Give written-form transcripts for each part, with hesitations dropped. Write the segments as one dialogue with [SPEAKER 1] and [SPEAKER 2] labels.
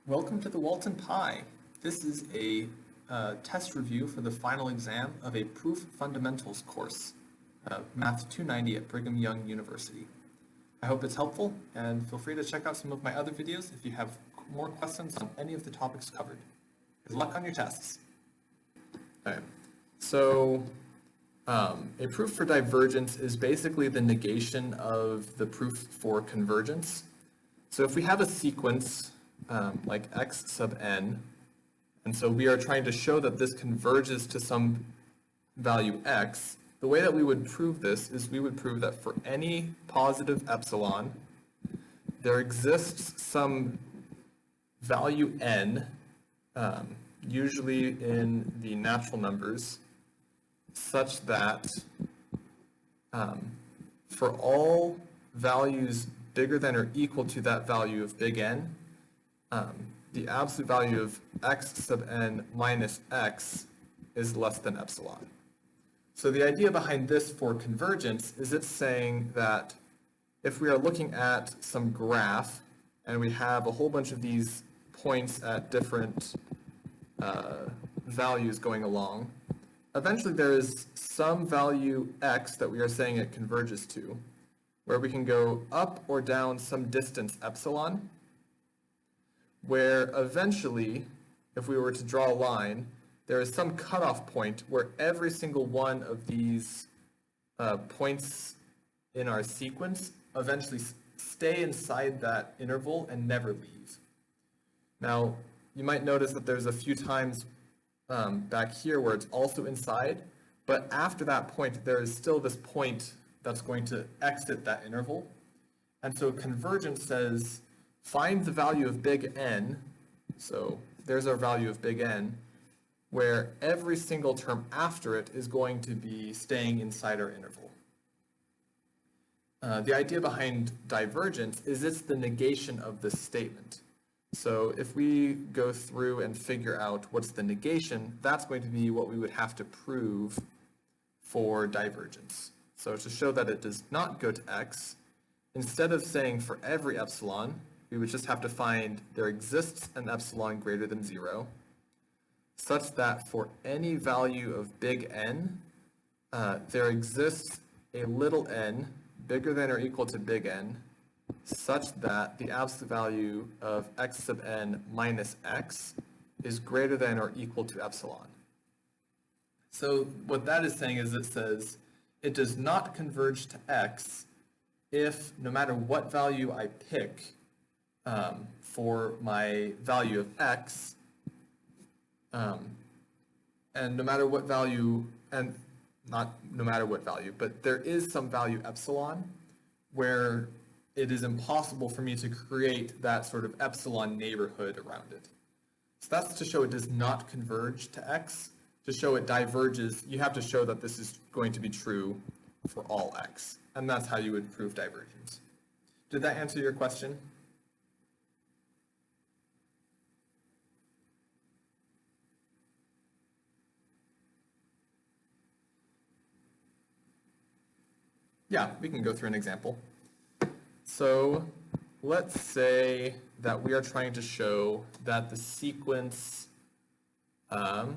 [SPEAKER 1] Welcome to the Walton Pi. This is a test review for the final exam of a Proof Fundamentals course, Math 290 at Brigham Young University. I hope it's helpful, and feel free to check out some of my other videos if you have more questions on any of the topics covered. Good luck on your tests. Okay, so a proof for divergence is basically the negation of the proof for convergence. So if we have a sequence like x sub n, and so we are trying to show that this converges to some value x, the way that we would prove this is we would prove that for any positive epsilon, there exists some value n, usually in the natural numbers, such that for all values bigger than or equal to that value of big N, the absolute value of x sub n minus x is less than epsilon. So the idea behind this for convergence is it's saying that if we are looking at some graph and we have a whole bunch of these points at different values going along, eventually there is some value x that we are saying it converges to, where we can go up or down some distance epsilon, where eventually, if we were to draw a line, there is some cutoff point where every single one of these points in our sequence eventually stay inside that interval and never leave. Now, you might notice that there's a few times back here where it's also inside, but after that point, there is still this point that's going to exit that interval. And so convergence says, find the value of big N, so there's our value of big N, where every single term after it is going to be staying inside our interval. The idea behind divergence is it's the negation of this statement. So if we go through and figure out what's the negation, that's going to be what we would have to prove for divergence. So to show that it does not go to x, instead of saying for every epsilon, we would just have to find there exists an epsilon greater than 0, such that for any value of big N, there exists a little n bigger than or equal to big N, such that the absolute value of x sub n minus x is greater than or equal to epsilon. So what that is saying is it says it does not converge to x if no matter what value I pick for my value of x, and no matter what value, and not no matter what value, but there is some value epsilon where it is impossible for me to create that sort of epsilon neighborhood around it. So that's to show it does not converge to x. To show it diverges, you have to show that this is going to be true for all x. And that's how you would prove divergence. Did that answer your question? Yeah, we can go through an example. So let's say that we are trying to show that the sequence, let's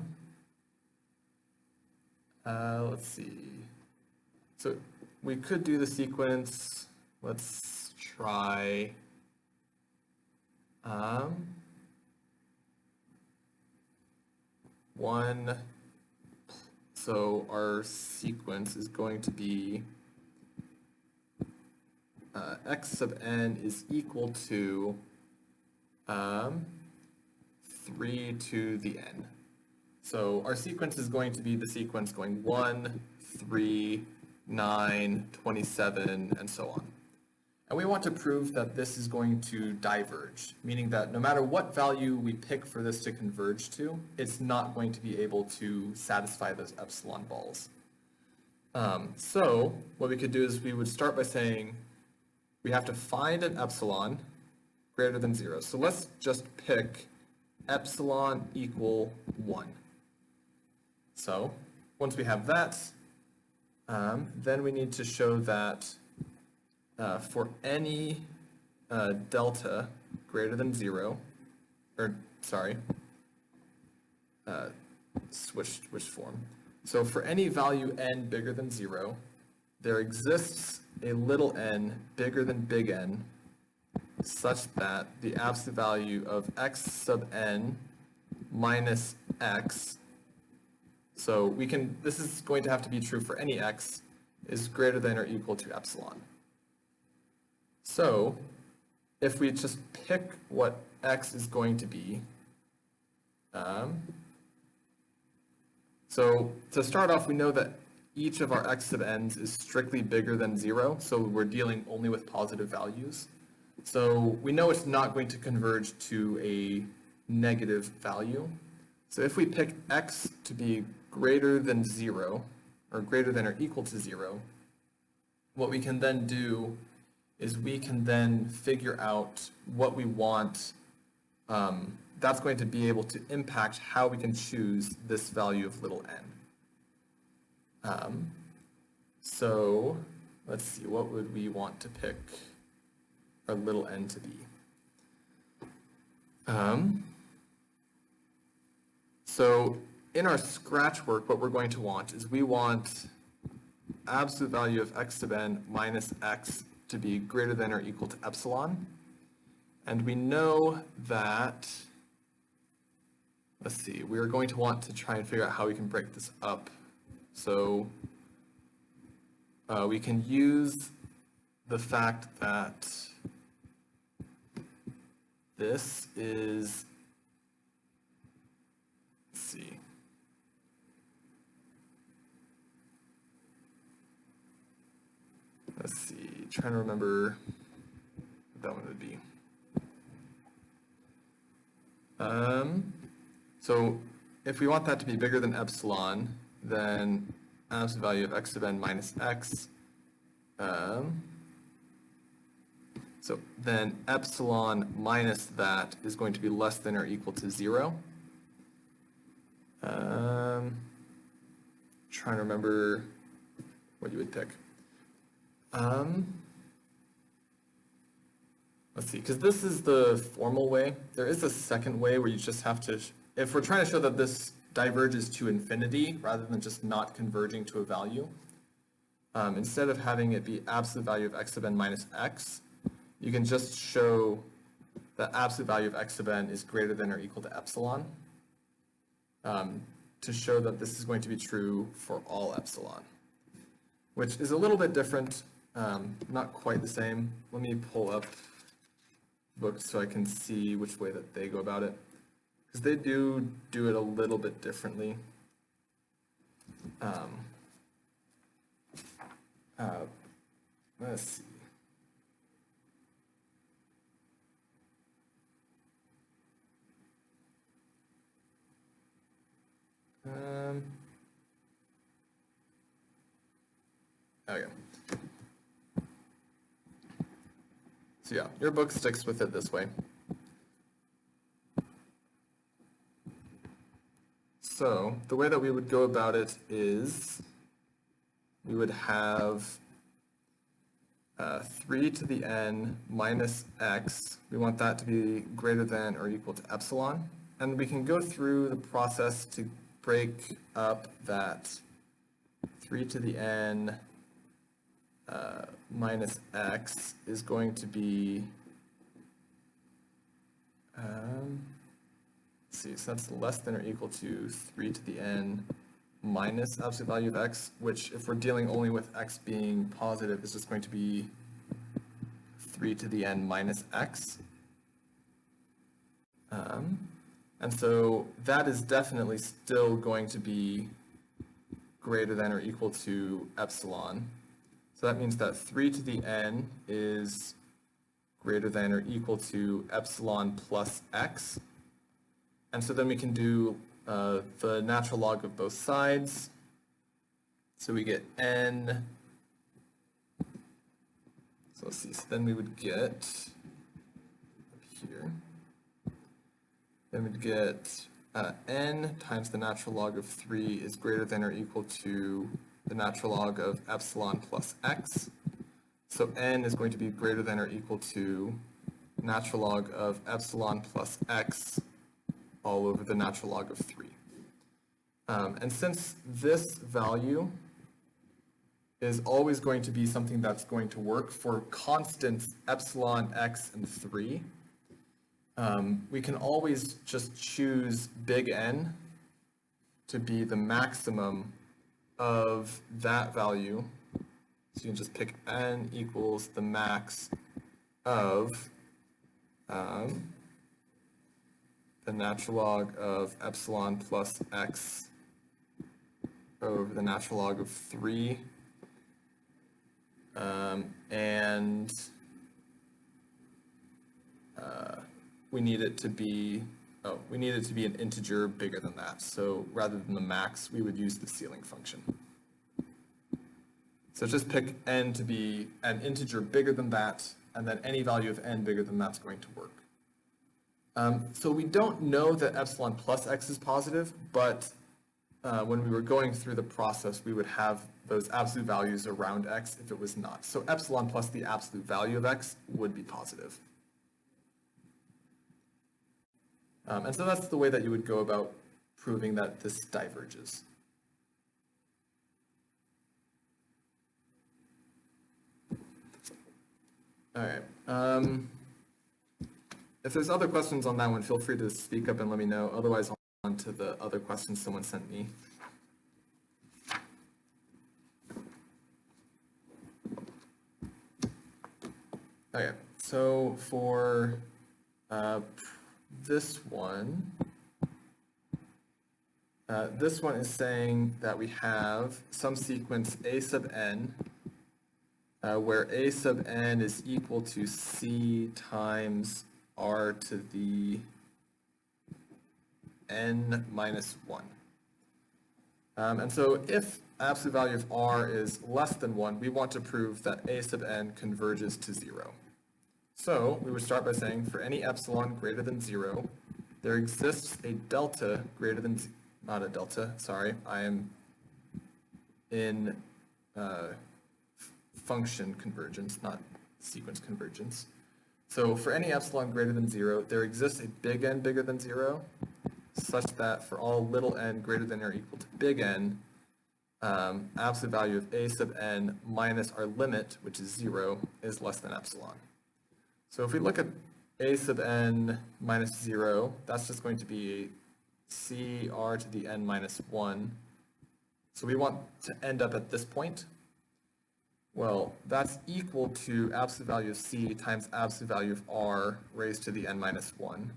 [SPEAKER 1] see. So we could do the sequence, let's try, so our sequence is going to be x sub n is equal to 3 to the n. So our sequence is going to be the sequence going 1, 3, 9, 27, and so on. And we want to prove that this is going to diverge, meaning that no matter what value we pick for this to converge to, it's not going to be able to satisfy those epsilon balls. So what we could do is we would start by saying we have to find an epsilon greater than 0. So let's just pick epsilon equal 1. So once we have that, then we need to show that for any delta greater than 0, switched form. So for any value n bigger than 0, there exists a little n bigger than big N such that the absolute value of x sub n minus x, so this is going to have to be true for any x, is greater than or equal to epsilon. So if we just pick what x is going to be, so to start off, we know that each of our x sub n's is strictly bigger than 0, so we're dealing only with positive values. So we know it's not going to converge to a negative value. So if we pick x to be greater than 0, or greater than or equal to 0, what we can then do is we can then figure out what we want. That's going to be able to impact how we can choose this value of little n. So let's see, what would we want to pick our little n to be? So in our scratch work, what we're going to want is we want absolute value of x sub n minus x to be greater than or equal to epsilon. And we know that, let's see, we are going to want to try and figure out how we can break this up. So we can use the fact that this is, let's see, trying to remember what that one would be. So if we want that to be bigger than epsilon, then absolute value of x sub n minus x, so then epsilon minus that is going to be less than or equal to 0. Trying to remember what you would pick. Let's see, because this is the formal way. There is a second way where you just have to, if we're trying to show that this diverges to infinity rather than just not converging to a value, instead of having it be absolute value of x sub n minus x, you can just show that absolute value of x sub n is greater than or equal to epsilon, to show that this is going to be true for all epsilon, which is a little bit different, not quite the same. Let me pull up books so I can see which way that they go about it, because they do it a little bit differently. Let's see. Okay. So yeah, your book sticks with it this way. So the way that we would go about it is we would have 3 to the n minus x. We want that to be greater than or equal to epsilon. And we can go through the process to break up that 3 to the n minus x is going to be, let's see, so that's less than or equal to 3 to the n minus absolute value of x, which if we're dealing only with x being positive is just going to be 3 to the n minus x. And so that is definitely still going to be greater than or equal to epsilon. So that means that 3 to the n is greater than or equal to epsilon plus x. And so then we can do the natural log of both sides. So we get n. So let's see, so then we would get up here. Then we'd get n times the natural log of 3 is greater than or equal to the natural log of epsilon plus x. So n is going to be greater than or equal to natural log of epsilon plus x all over the natural log of 3. And since this value is always going to be something that's going to work for constants epsilon, x, and 3, we can always just choose big N to be the maximum of that value. So you can just pick N equals the max of the natural log of epsilon plus x over the natural log of 3. And we need it to be an integer bigger than that. So rather than the max, we would use the ceiling function. So just pick n to be an integer bigger than that, and then any value of n bigger than that's going to work. So we don't know that epsilon plus x is positive, but when we were going through the process, we would have those absolute values around x if it was not. So epsilon plus the absolute value of x would be positive. And so that's the way that you would go about proving that this diverges. All right. If there's other questions on that one, feel free to speak up and let me know. Otherwise, I'll move on to the other questions someone sent me. Okay, so for this one is saying that we have some sequence a sub n, where a sub n is equal to c times r to the n minus 1. And so if absolute value of r is less than 1, we want to prove that a sub n converges to 0. So we would start by saying for any epsilon greater than 0, there exists a delta greater than, not a delta, sorry, I am in function convergence, not sequence convergence. So for any epsilon greater than 0, there exists a big N bigger than 0, such that for all little n greater than or equal to big N, absolute value of a sub n minus our limit, which is 0, is less than epsilon. So if we look at a sub n minus 0, that's just going to be c r to the n minus 1. So we want to end up at this point. Well, that's equal to absolute value of c times absolute value of r raised to the n minus 1.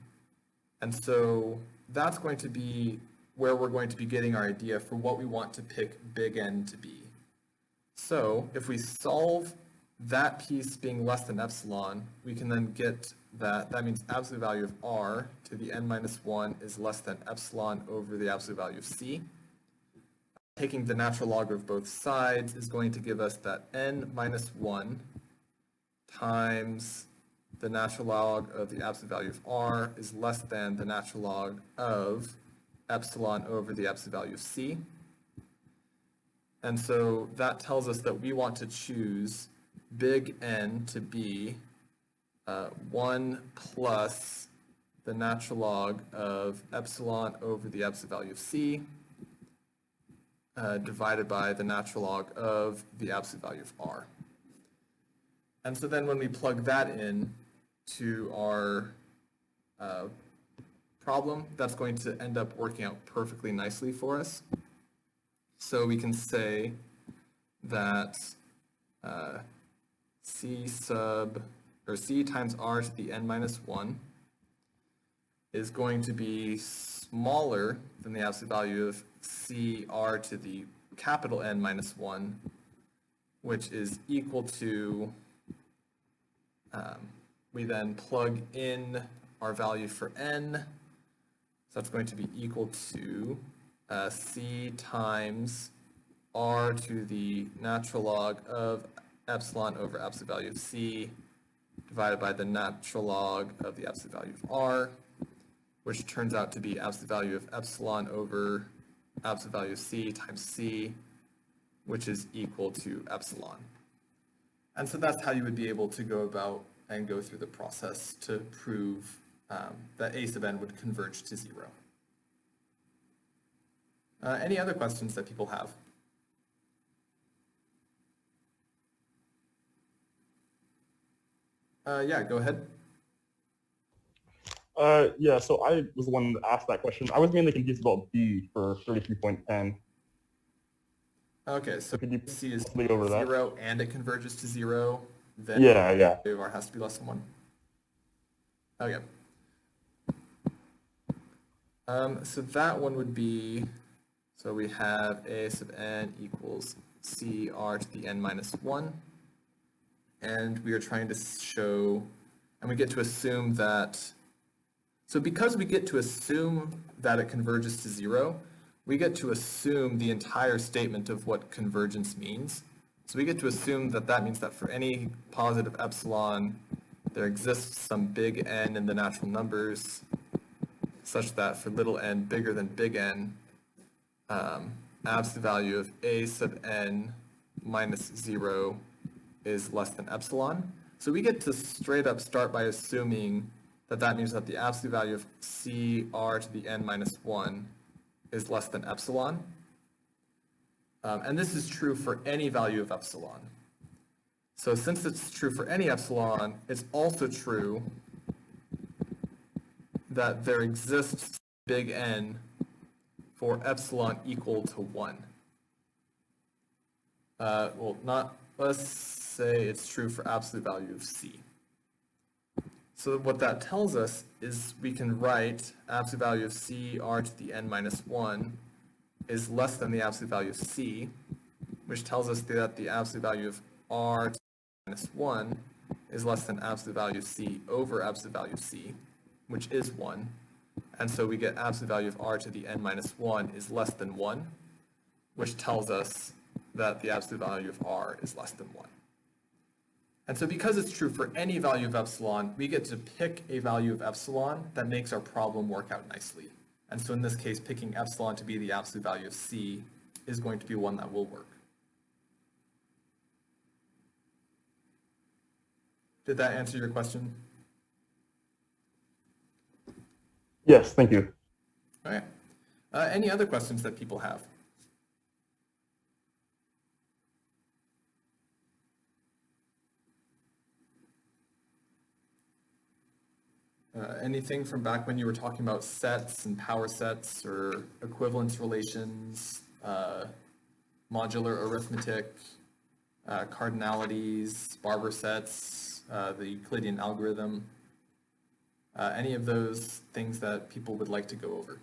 [SPEAKER 1] And so that's going to be where we're going to be getting our idea for what we want to pick big N to be. So if we solve that piece being less than epsilon, we can then get that means absolute value of r to the n minus 1 is less than epsilon over the absolute value of c. Taking the natural log of both sides is going to give us that n minus 1 times the natural log of the absolute value of r is less than the natural log of epsilon over the absolute value of c. And so that tells us that we want to choose big N to be 1 plus the natural log of epsilon over the absolute value of c divided by the natural log of the absolute value of r. And so then when we plug that in to our problem, that's going to end up working out perfectly nicely for us. So we can say that c times r to the n minus 1 is going to be smaller than the absolute value of c r to the capital N minus 1, which is equal to, we then plug in our value for n, so that's going to be equal to c times r to the natural log of epsilon over absolute value of c divided by the natural log of the absolute value of r, which turns out to be absolute value of epsilon over absolute value of c times c, which is equal to epsilon. And so that's how you would be able to go about and go through the process to prove that a sub n would converge to 0. Any other questions that people have? Yeah, go ahead.
[SPEAKER 2] Yeah, so I was the one that asked that question. I was mainly confused about B for 33.10.
[SPEAKER 1] Okay, so
[SPEAKER 2] Could you
[SPEAKER 1] C is
[SPEAKER 2] possibly go over that?
[SPEAKER 1] 0 and it converges to 0, then
[SPEAKER 2] Yeah.
[SPEAKER 1] R has to be less than 1. Okay. So that one would be, so we have a sub n equals c r to the n minus 1, and we are trying to show, and we get to assume that, so because we get to assume that it converges to 0, we get to assume the entire statement of what convergence means. So we get to assume that that means that for any positive epsilon, there exists some big N in the natural numbers, such that for little n bigger than big N, absolute value of a sub n minus 0 is less than epsilon. So we get to straight up start by assuming that that means that the absolute value of c r to the n minus 1 is less than epsilon. And this is true for any value of epsilon. So since it's true for any epsilon, it's also true that there exists big N for epsilon equal to 1. Let's say it's true for absolute value of C. So what that tells us is we can write absolute value of C r to the n minus 1 is less than the absolute value of C, which tells us that the absolute value of r to the minus 1 is less than absolute value of C over absolute value of C, which is 1. And so we get absolute value of r to the n minus 1 is less than 1, which tells us that the absolute value of r is less than 1. And so because it's true for any value of epsilon, we get to pick a value of epsilon that makes our problem work out nicely. And so in this case, picking epsilon to be the absolute value of C is going to be one that will work. Did that answer your question?
[SPEAKER 2] Yes, thank you.
[SPEAKER 1] Okay. Any other questions that people have? Anything from back when you were talking about sets and power sets or equivalence relations, modular arithmetic, cardinalities, Barber sets, the Euclidean algorithm, any of those things that people would like to go over?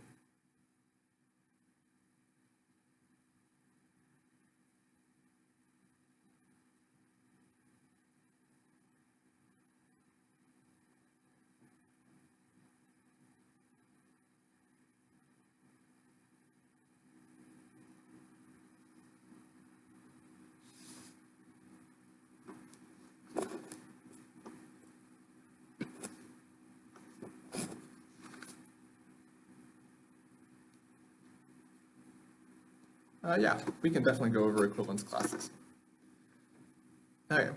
[SPEAKER 1] Yeah, we can definitely go over equivalence classes. Okay.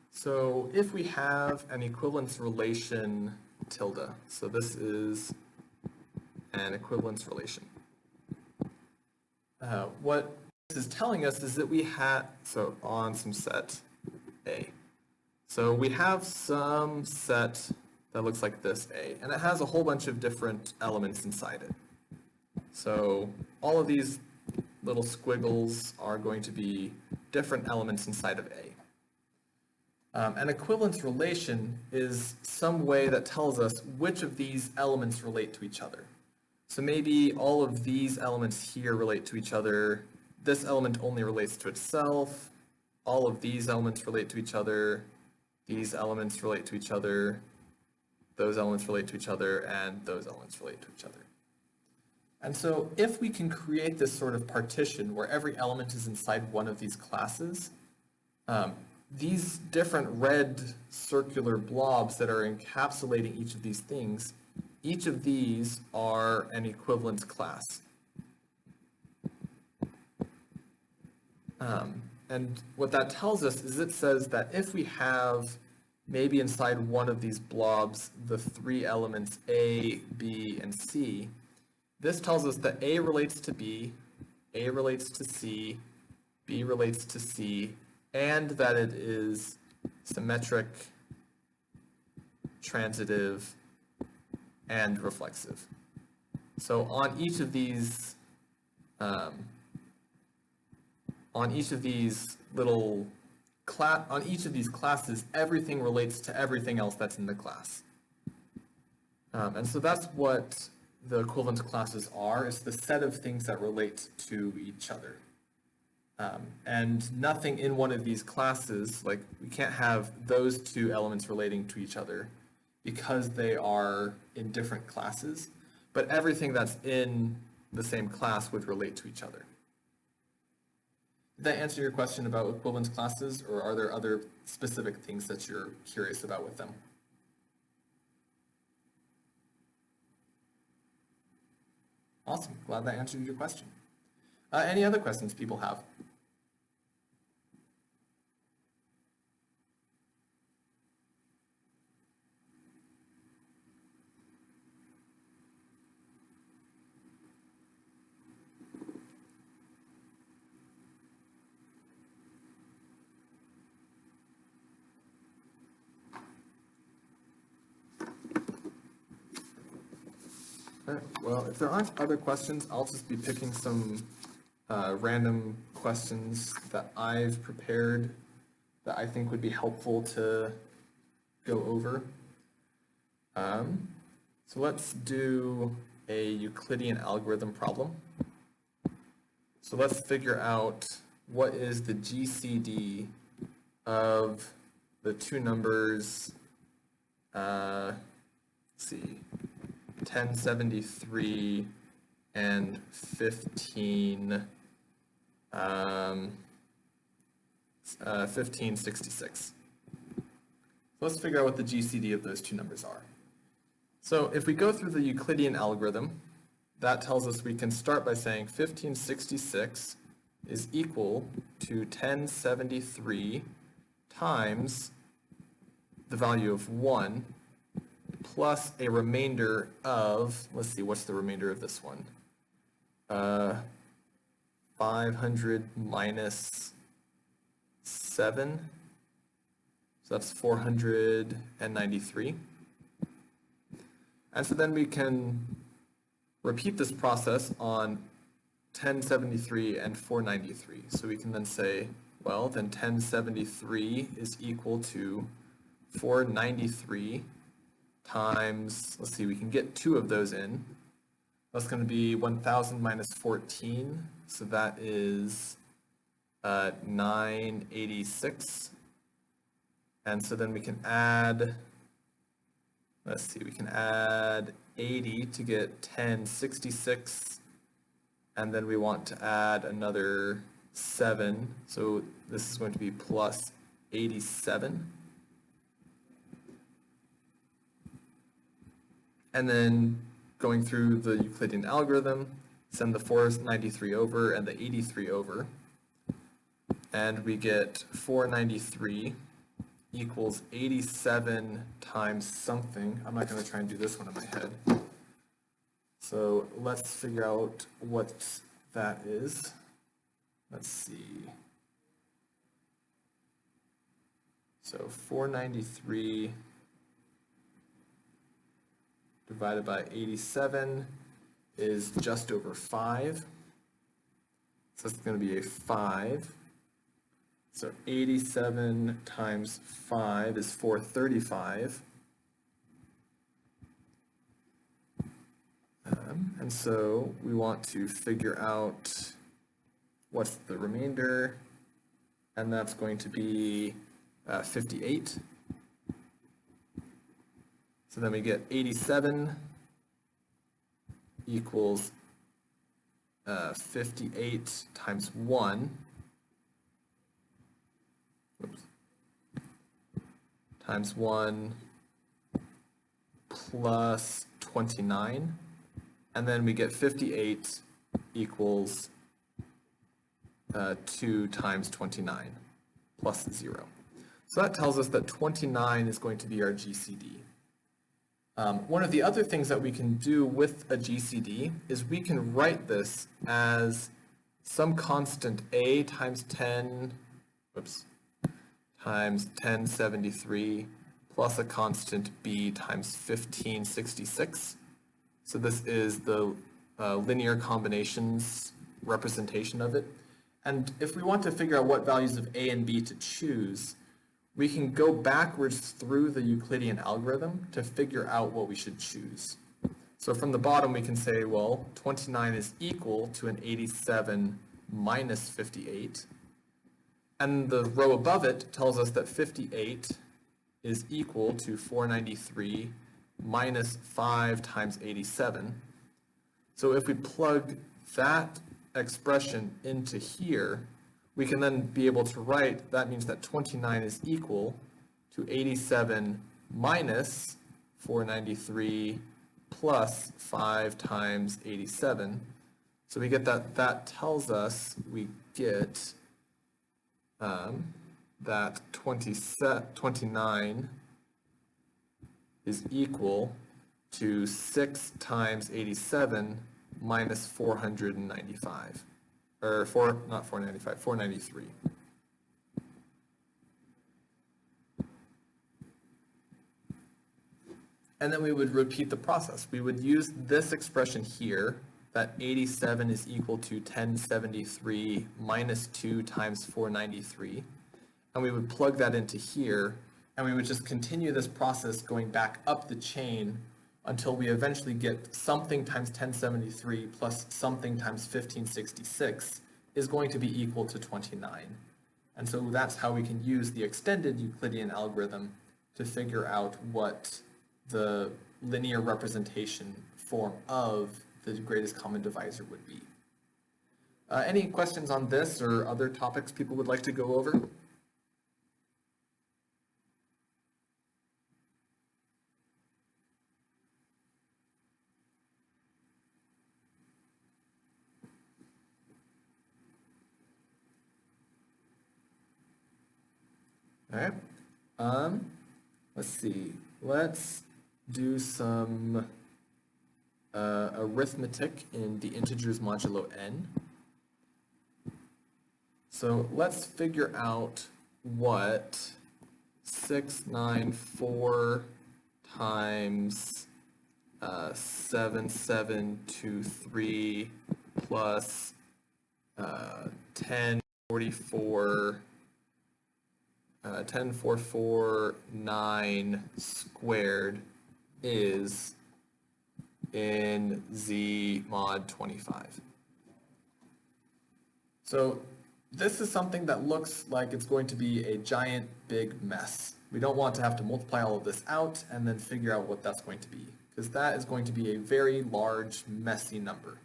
[SPEAKER 1] So if we have an equivalence relation tilde, so this is an equivalence relation. What this is telling us is that we have, so on some set A. So we have some set that looks like this A, and it has a whole bunch of different elements inside it. So all of these little squiggles are going to be different elements inside of A. An equivalence relation is some way that tells us which of these elements relate to each other. So maybe all of these elements here relate to each other. This element only relates to itself. All of these elements relate to each other. These elements relate to each other. Those elements relate to each other, and those elements relate to each other. And so if we can create this sort of partition where every element is inside one of these classes, these different red circular blobs that are encapsulating each of these things, each of these are an equivalence class. And what that tells us is it says that if we have maybe inside one of these blobs, the three elements A, B, and C, this tells us that A relates to B, A relates to C, B relates to C, and that it is symmetric, transitive, and reflexive. So on each of these classes, everything relates to everything else that's in the class. And so that's what the equivalence classes are. It's the set of things that relate to each other. And nothing in one of these classes, like we can't have those two elements relating to each other because they are in different classes, but everything that's in the same class would relate to each other. Did that answer your question about equivalence classes, or are there other specific things that you're curious about with them? Awesome, glad that answered your question. Any other questions people have? Well, if there aren't other questions, I'll just be picking some random questions that I've prepared that I think would be helpful to go over. So let's do a Euclidean algorithm problem. So let's figure out what is the GCD of the two numbers, let's see, 1073 and 1566. So let's figure out what the GCD of those two numbers are. So if we go through the Euclidean algorithm, that tells us we can start by saying 1566 is equal to 1073 times the value of 1 plus a remainder of, let's see, what's the remainder of this one? 500 minus 7, so that's 493. And so then we can repeat this process on 1073 and 493. So we can then say, well, then 1073 is equal to 493 times, let's see, we can get two of those in. That's going to be 1000 minus 14, so that is 986. And so then we can add, let's see, we can add 80 to get 1066, and then we want to add another 7, so this is going to be plus 87. And then going through the Euclidean algorithm, send the 493 over and the 83 over, and we get 493 equals 87 times something. I'm not going to try and do this one in my head. So let's figure out what that is. Let's see. So 493 divided by 87 is just over 5. So it's going to be a 5. So 87 times 5 is 435. And so we want to figure out what's the remainder, and that's going to be 58. So then we get 87 equals 58 times 1, times 1 plus 29, and then we get 58 equals 2 times 29 plus 0. So that tells us that 29 is going to be our GCD. One of the other things that we can do with a GCD is we can write this as some constant a times 1073 plus a constant b times 1566. So this is the linear combinations representation of it. And if we want to figure out what values of a and b to choose, we can go backwards through the Euclidean algorithm to figure out what we should choose. So from the bottom we can say, well, 29 is equal to an 87 minus 58. And the row above it tells us that 58 is equal to 493 minus 5 times 87. So if we plug that expression into here, we can then be able to write, that means that 29 is equal to 87 minus 493 plus 5 times 87. So we get that tells us we get that 29 is equal to 6 times 87 minus 495. Or not 495, 493. And then we would repeat the process. We would use this expression here, that 87 is equal to 1073 minus 2 times 493. And we would plug that into here, and we would just continue this process going back up the chain until we eventually get something times 1073 plus something times 1566 is going to be equal to 29. And so that's how we can use the extended Euclidean algorithm to figure out what the linear representation form of the greatest common divisor would be. Any questions on this or other topics people would like to go over? All right. Let's see. Let's do some arithmetic in the integers modulo n. So let's figure out what 694 times 7723 plus 10449 squared is in Z mod 25. So this is something that looks like it's going to be a giant big mess. We don't want to have to multiply all of this out and then figure out what that's going to be, because that is going to be a very large, messy number.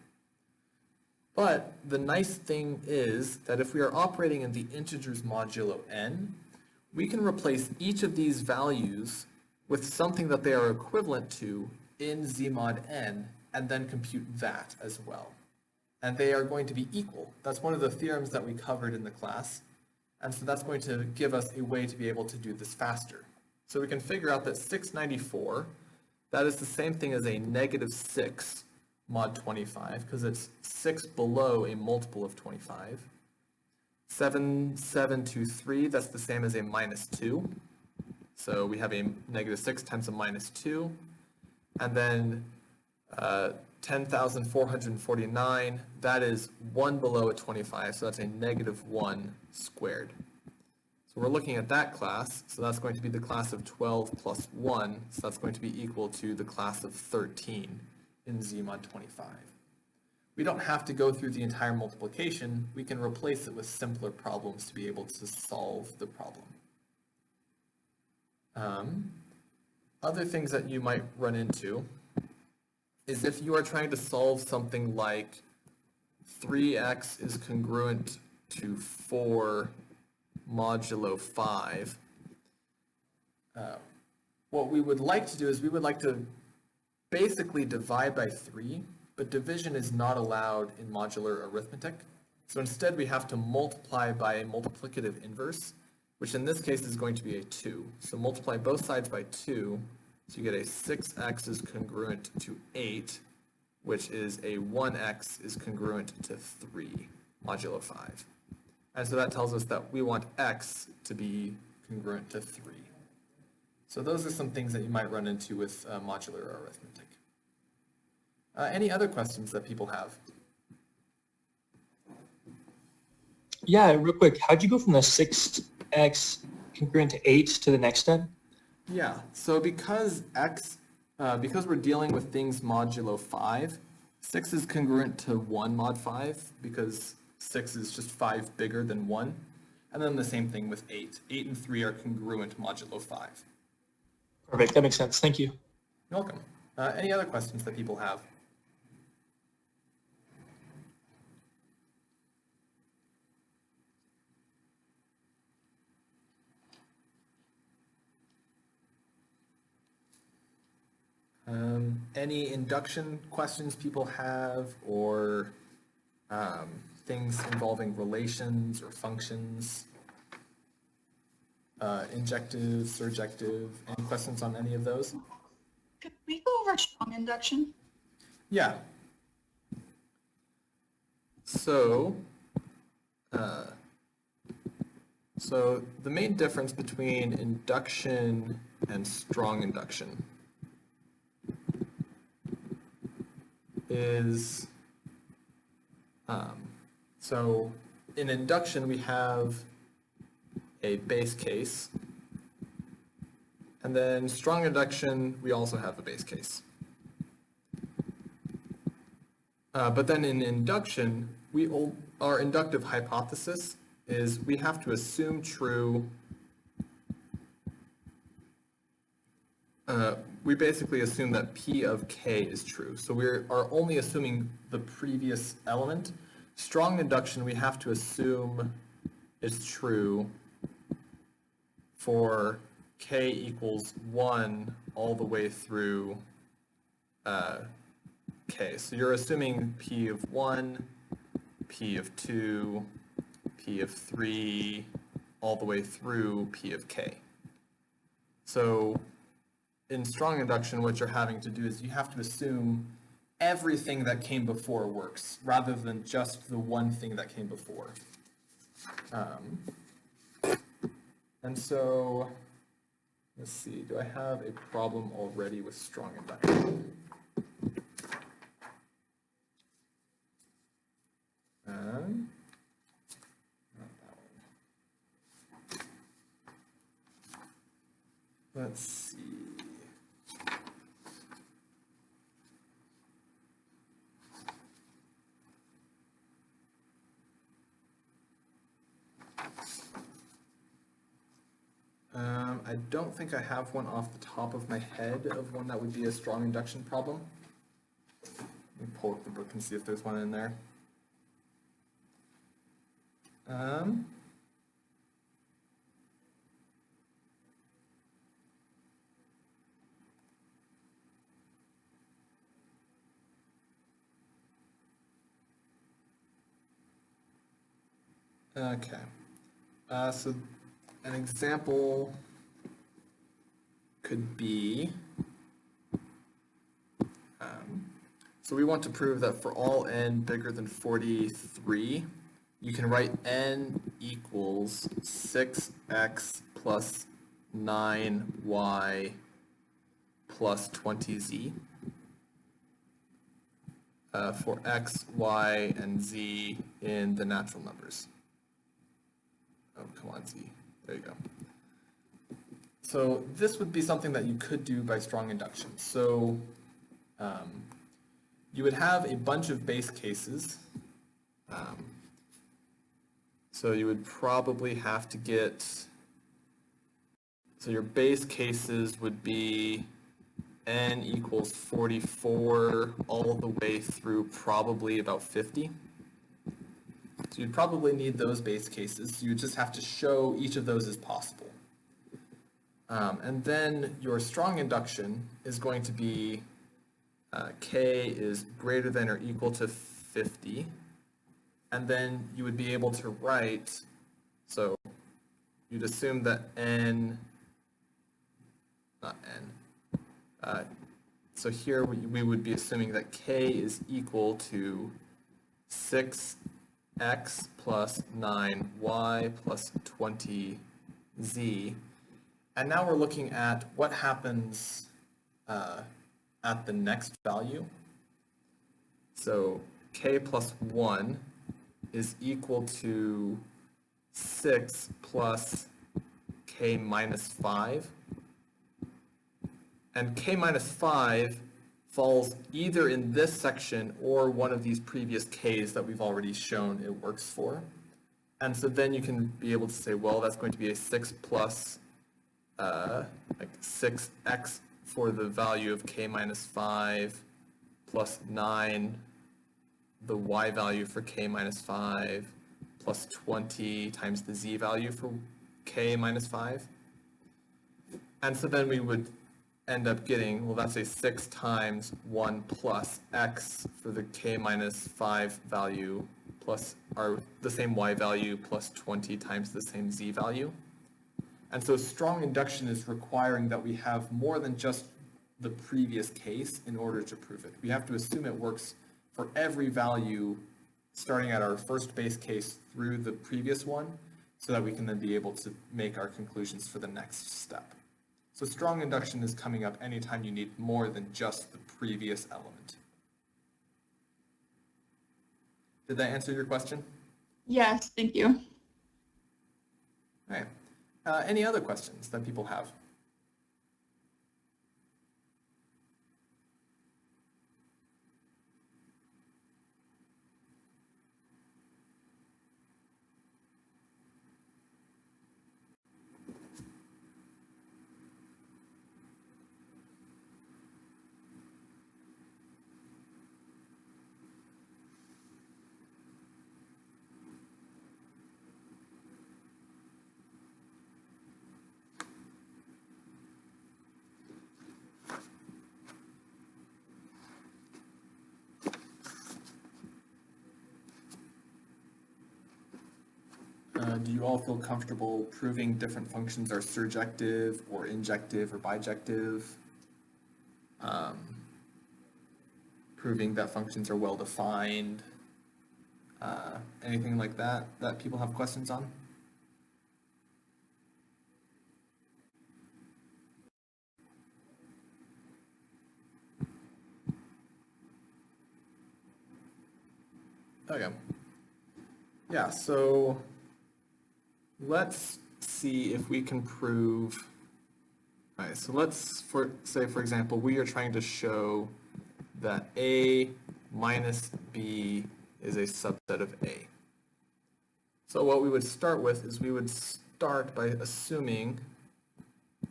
[SPEAKER 1] But the nice thing is that if we are operating in the integers modulo n, we can replace each of these values with something that they are equivalent to in Z mod n, and then compute that as well. And they are going to be equal. That's one of the theorems that we covered in the class. And so that's going to give us a way to be able to do this faster. So we can figure out that 694, that is the same thing as a negative 6 mod 25, because it's 6 below a multiple of 25. 7723, that's the same as a minus 2. So we have a negative 6 times a minus 2. And then 10,449, that is 1 below a 25, so that's a negative 1 squared. So we're looking at that class, so that's going to be the class of 12 plus 1, so that's going to be equal to the class of 13 in Z mod 25. We don't have to go through the entire multiplication, we can replace it with simpler problems to be able to solve the problem. Other things that you might run into is if you are trying to solve something like 3x is congruent to 4 modulo 5, what we would like to do is we would like to basically divide by 3, but division is not allowed in modular arithmetic. So instead we have to multiply by a multiplicative inverse, which in this case is going to be a 2. So multiply both sides by 2, so you get a 6x is congruent to 8, which is a 1x is congruent to 3 modulo 5. And so that tells us that we want x to be congruent to 3. So those are some things that you might run into with modular arithmetic. Any other questions that people have?
[SPEAKER 3] Yeah, real quick, how'd you go from the 6x congruent to 8 to the next step?
[SPEAKER 1] Yeah, so because we're dealing with things modulo 5, 6 is congruent to 1 mod 5 because 6 is just 5 bigger than 1. And then the same thing with 8. 8 and 3 are congruent modulo 5.
[SPEAKER 3] Perfect, that makes sense. Thank you.
[SPEAKER 1] You're welcome. Any other questions that people have? Any induction questions people have, or things involving relations or functions, injective, surjective, any questions on any of those?
[SPEAKER 4] Could we go over strong induction?
[SPEAKER 1] Yeah. So the main difference between induction and strong induction is, so in induction we have a base case, and then strong induction we also have a base case. But then in induction, our inductive hypothesis is we have to assume true, we basically assume that P of K is true. So we are only assuming the previous element. Strong induction, we have to assume is true for K equals 1 all the way through K. So you're assuming P of 1, P of 2, P of 3, all the way through P of K. So in strong induction, what you're having to do is you have to assume everything that came before works, rather than just the one thing that came before. And so, let's see, do I have a problem already with strong induction? Not that one. Let's see. I don't think I have one off the top of my head of one that would be a strong induction problem. Let me pull up the book and see if there's one in there. Okay. So an example could be, so we want to prove that for all n bigger than 43, you can write n equals 6x plus 9y plus 20z for x, y, and z in the natural numbers. Oh, come on, z. There you go. So this would be something that you could do by strong induction. So you would have a bunch of base cases. So you would probably have to get, so your base cases would be n equals 44 all the way through probably about 50. So you'd probably need those base cases. You would just have to show each of those is possible. And then your strong induction is going to be k is greater than or equal to 50. And then you would be able to write, so you'd assume that n, not n, so here we would be assuming that k is equal to 6x plus 9y plus 20z. And now we're looking at what happens at the next value. So k plus 1 is equal to 6 plus k minus 5. And k minus 5 falls either in this section or one of these previous k's that we've already shown it works for. And so then you can be able to say, well, that's going to be a 6 plus like 6x for the value of k minus 5 plus 9, the y value for k minus 5 plus 20 times the z value for k minus 5. And so then we would end up getting, well, that's a 6 times 1 plus x for the k minus 5 value plus the same y value plus 20 times the same z value. And so strong induction is requiring that we have more than just the previous case in order to prove it. We have to assume it works for every value starting at our first base case through the previous one, so that we can then be able to make our conclusions for the next step. So strong induction is coming up anytime you need more than just the previous element. Did that answer your question?
[SPEAKER 4] Yes, thank you.
[SPEAKER 1] All right. Any other questions that people have? Do you all feel comfortable proving different functions are surjective or injective or bijective? Proving that functions are well defined? Anything like that that people have questions on? Okay. Yeah, so let's see if we can prove, all right, so let's say, for example, we are trying to show that A minus B is a subset of A. So what we would start with is we would start by assuming,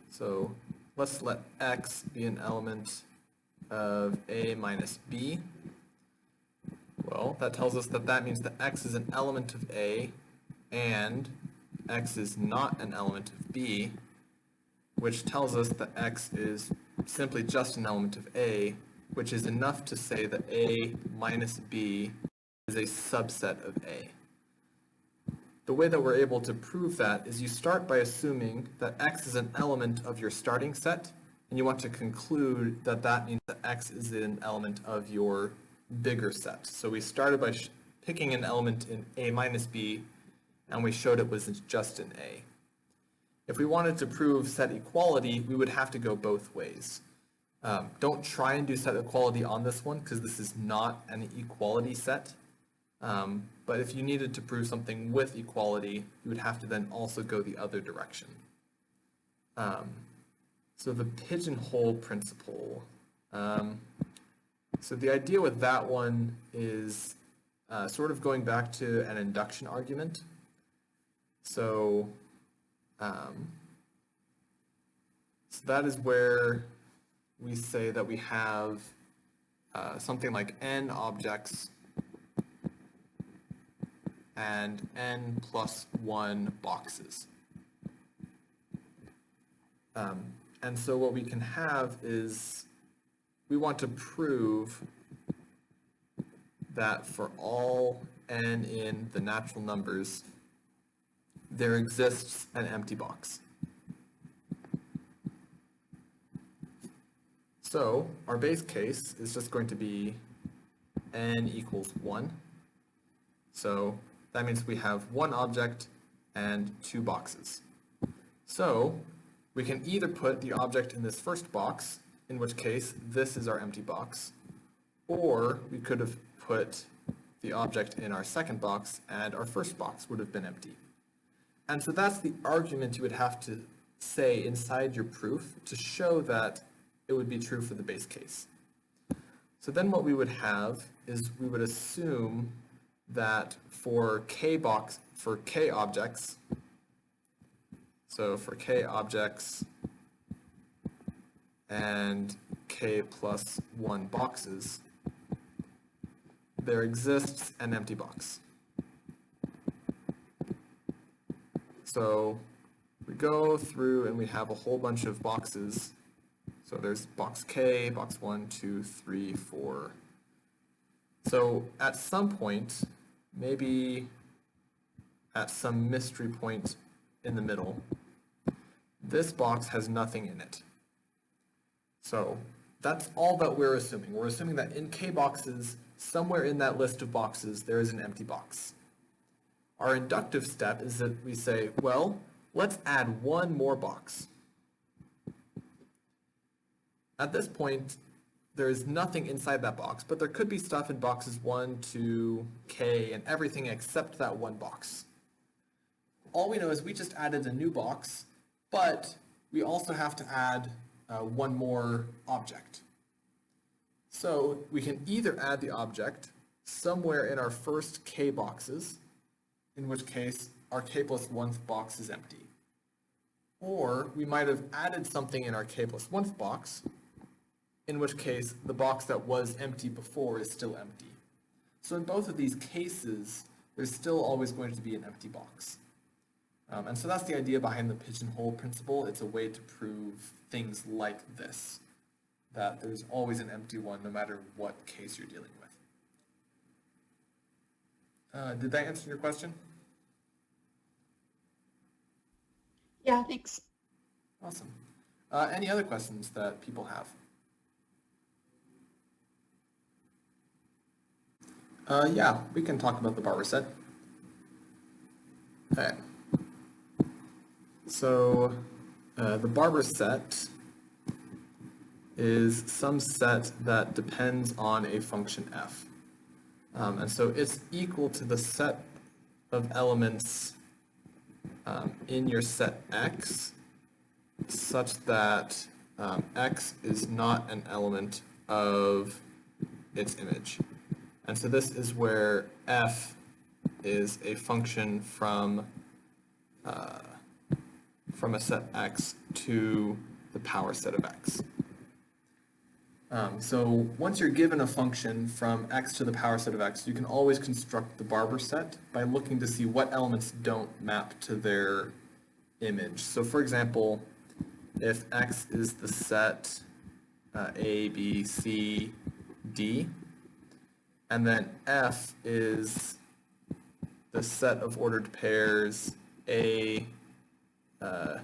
[SPEAKER 1] so let's let X be an element of A minus B. Well, that tells us that that means that X is an element of A and X is not an element of B, which tells us that X is simply just an element of A, which is enough to say that A minus B is a subset of A. The way that we're able to prove that is you start by assuming that X is an element of your starting set, and you want to conclude that that means that X is an element of your bigger set. So we started by picking an element in A minus B, and we showed it was just in A. If we wanted to prove set equality, we would have to go both ways. Don't try and do set equality on this one, because this is not an equality set. But if you needed to prove something with equality, you would have to then also go the other direction. So the Pigeonhole Principle. So the idea with that one is sort of going back to an induction argument. So, so that is where we say that we have something like n objects and n plus 1 boxes. And so what we can have is we want to prove that for all n in the natural numbers, there exists an empty box. So our base case is just going to be n equals 1. So that means we have one object and two boxes. So we can either put the object in this first box, in which case this is our empty box, or we could have put the object in our second box and our first box would have been empty. And so that's the argument you would have to say inside your proof to show that it would be true for the base case. So then what we would have is we would assume that for k objects, so for k objects and k plus 1 boxes, there exists an empty box. So we go through and we have a whole bunch of boxes. So there's box K, box 1, 2, 3, 4. So at some point, maybe at some mystery point in the middle, this box has nothing in it. So that's all that we're assuming. We're assuming that in K boxes, somewhere in that list of boxes, there is an empty box. Our inductive step is that we say, well, let's add one more box. At this point, there is nothing inside that box, but there could be stuff in boxes 1 to K and everything except that one box. All we know is we just added a new box, but we also have to add one more object. So we can either add the object somewhere in our first K boxes, in which case our K plus 1th box is empty. Or we might have added something in our K plus 1th box, in which case the box that was empty before is still empty. So in both of these cases, there's still always going to be an empty box. And so that's the idea behind the pigeonhole principle. It's a way to prove things like this, that there's always an empty one no matter what case you're dealing with. Did that answer your question?
[SPEAKER 4] Yeah, thanks.
[SPEAKER 1] Awesome. Any other questions that people have? Yeah, we can talk about the Barber set. Okay. So the Barber set is some set that depends on a function f. And so it's equal to the set of elements in your set X such that X is not an element of its image. And so this is where f is a function from a set X to the power set of X. So once you're given a function from X to the power set of X, you can always construct the Barber set by looking to see what elements don't map to their image. So for example, if X is the set A, B, C, D, and then F is the set of ordered pairs A, the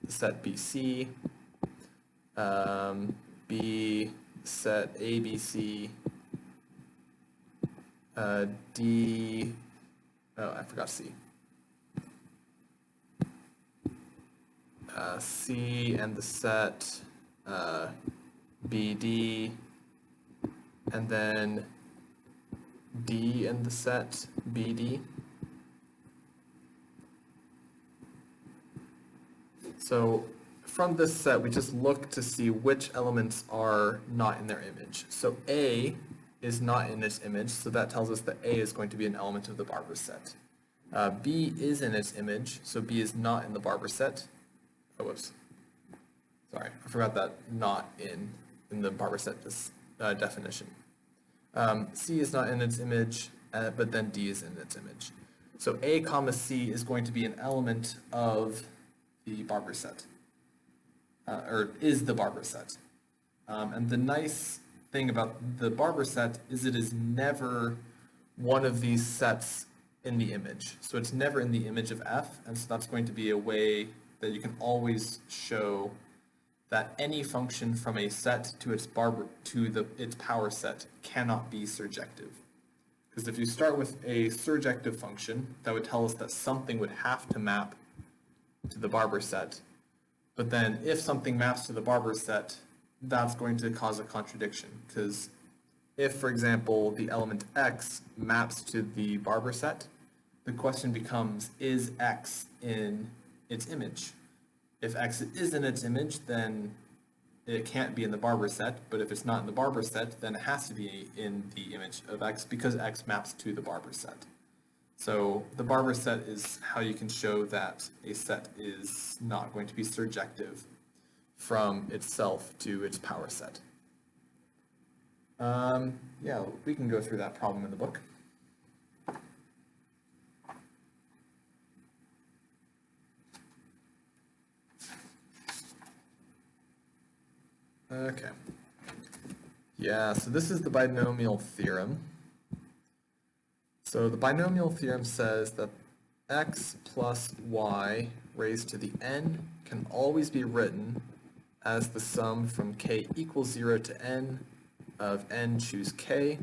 [SPEAKER 1] set BC, B, set ABC, D, oh, I forgot C. C and the set BD, and then D and the set BD. So from this set, we just look to see which elements are not in their image. So A is not in its image, so that tells us that A is going to be an element of the Barber set. B is in its image, so B is not in the Barber set. Oh, whoops. Sorry, I forgot that not in the Barber set definition. C is not in its image, but then D is in its image. So A comma C is going to be an element of the Barber set, or is the Barber set. And the nice thing about the Barber set is it is never one of these sets in the image. So it's never in the image of f, and so that's going to be a way that you can always show that any function from a set to its power set cannot be surjective. Because if you start with a surjective function, that would tell us that something would have to map to the Barber set. But then if something maps to the Barber set, that's going to cause a contradiction. Because if, for example, the element x maps to the Barber set, the question becomes, is x in its image? If x is in its image, then it can't be in the Barber set, but if it's not in the Barber set, then it has to be in the image of x because x maps to the Barber set. So the Barber set is how you can show that a set is not going to be surjective from itself to its power set. Yeah, we can go through that problem in the book. Okay. Yeah, so this is the binomial theorem. So the binomial theorem says that x plus y raised to the n can always be written as the sum from k equals 0 to n of n choose k,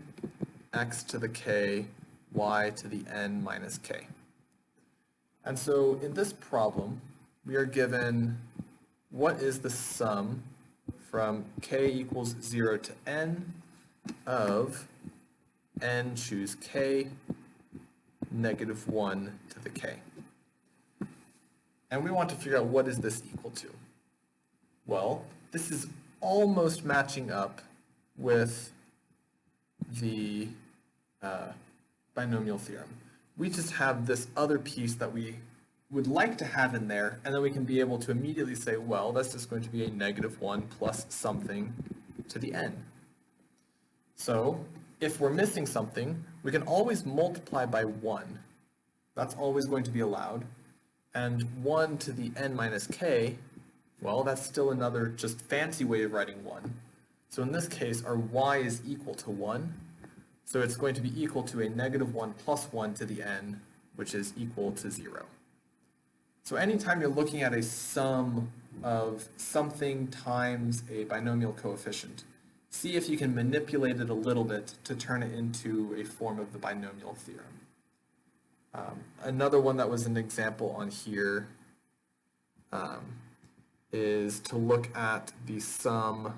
[SPEAKER 1] x to the k, y to the n minus k. And so in this problem, we are given what is the sum from k equals 0 to n of n choose k, negative 1 to the k. And we want to figure out what is this equal to. Well, this is almost matching up with the binomial theorem. We just have this other piece that we would like to have in there, and then we can be able to immediately say, well, that's just going to be a negative 1 plus something to the n. So if we're missing something, we can always multiply by 1. That's always going to be allowed. And 1 to the n minus k, well, that's still another just fancy way of writing 1. So in this case, our y is equal to 1. So it's going to be equal to a negative 1 plus 1 to the n, which is equal to 0. So anytime you're looking at a sum of something times a binomial coefficient, see if you can manipulate it a little bit to turn it into a form of the binomial theorem. Another one that was an example on here is to look at the sum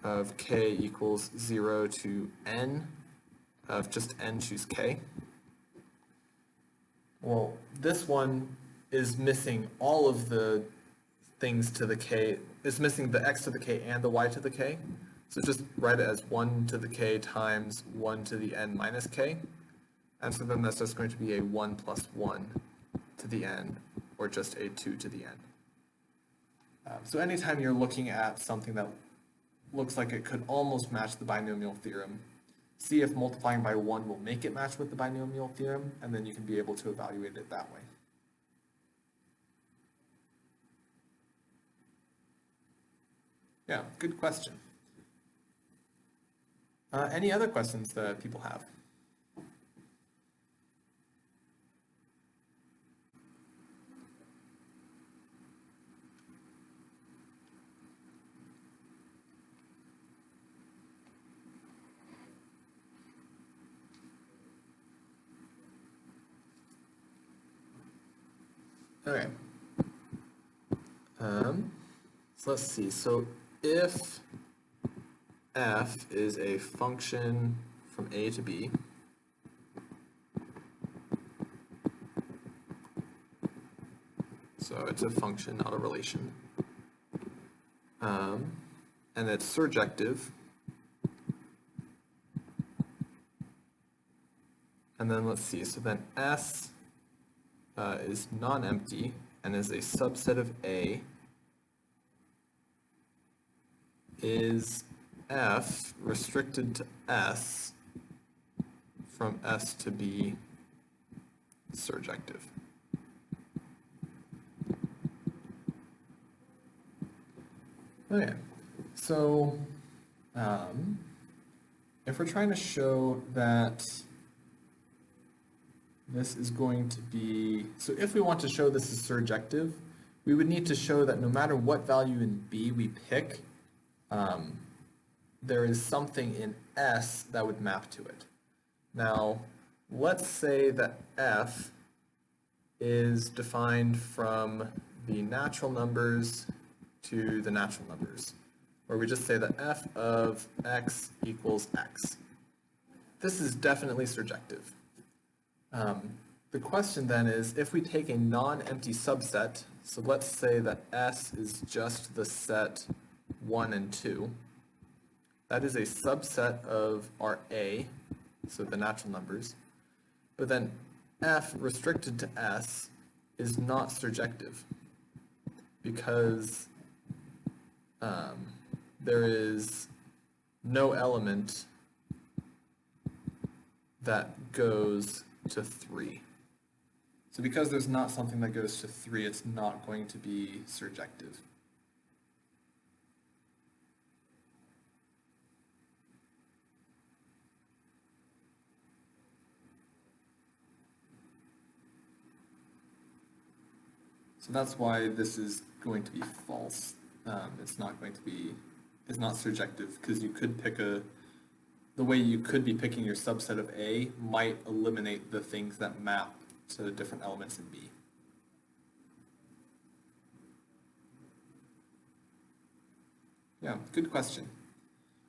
[SPEAKER 1] of k equals 0 to n of just n choose k. Well, this one is missing all of the things to the k, is missing the x to the k and the y to the k. So just write it as 1 to the k times 1 to the n minus k. And so then that's just going to be a 1 plus 1 to the n, or just a 2 to the n. So anytime you're looking at something that looks like it could almost match the binomial theorem, see if multiplying by 1 will make it match with the binomial theorem, and then you can be able to evaluate it that way. Yeah, good question. Any other questions that people have? Okay. So let's see. So if f is a function from a to b, so it's a function, not a relation, and it's surjective, and then let's see. So then S is non-empty and is a subset of A, is f restricted to S from S to B surjective? Okay, so if we're trying to show that This is going to be, so if we want to show this is surjective, we would need to show that no matter what value in B we pick, there is something in S that would map to it. Now, let's say that F is defined from the natural numbers to the natural numbers, where we just say that f of x equals x. This is definitely surjective. The question then is, if we take a non-empty subset, so let's say that S is just the set 1 and 2, that is a subset of our A, so the natural numbers, but then F restricted to S is not surjective because there is no element that goes to 3. So because there's not something that goes to 3, it's not going to be surjective. So that's why this is going to be false. It's not surjective, because you could pick the way you could be picking your subset of A might eliminate the things that map to the different elements in B. Yeah, good question.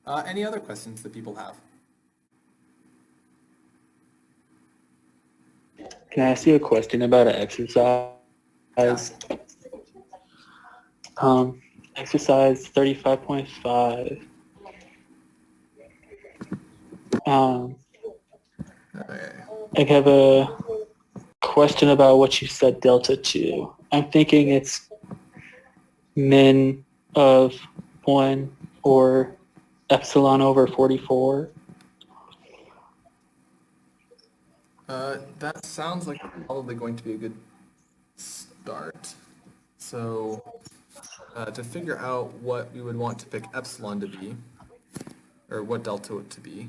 [SPEAKER 1] Any other questions that people have?
[SPEAKER 5] Can I ask you a question about an exercise? Exercise 35.5.
[SPEAKER 1] Okay.
[SPEAKER 5] I have a question about what you said delta to. I'm thinking it's min of 1 or epsilon over 44.
[SPEAKER 1] That sounds like probably going to be a good start. So to figure out what we would want to pick epsilon to be, or what delta to be,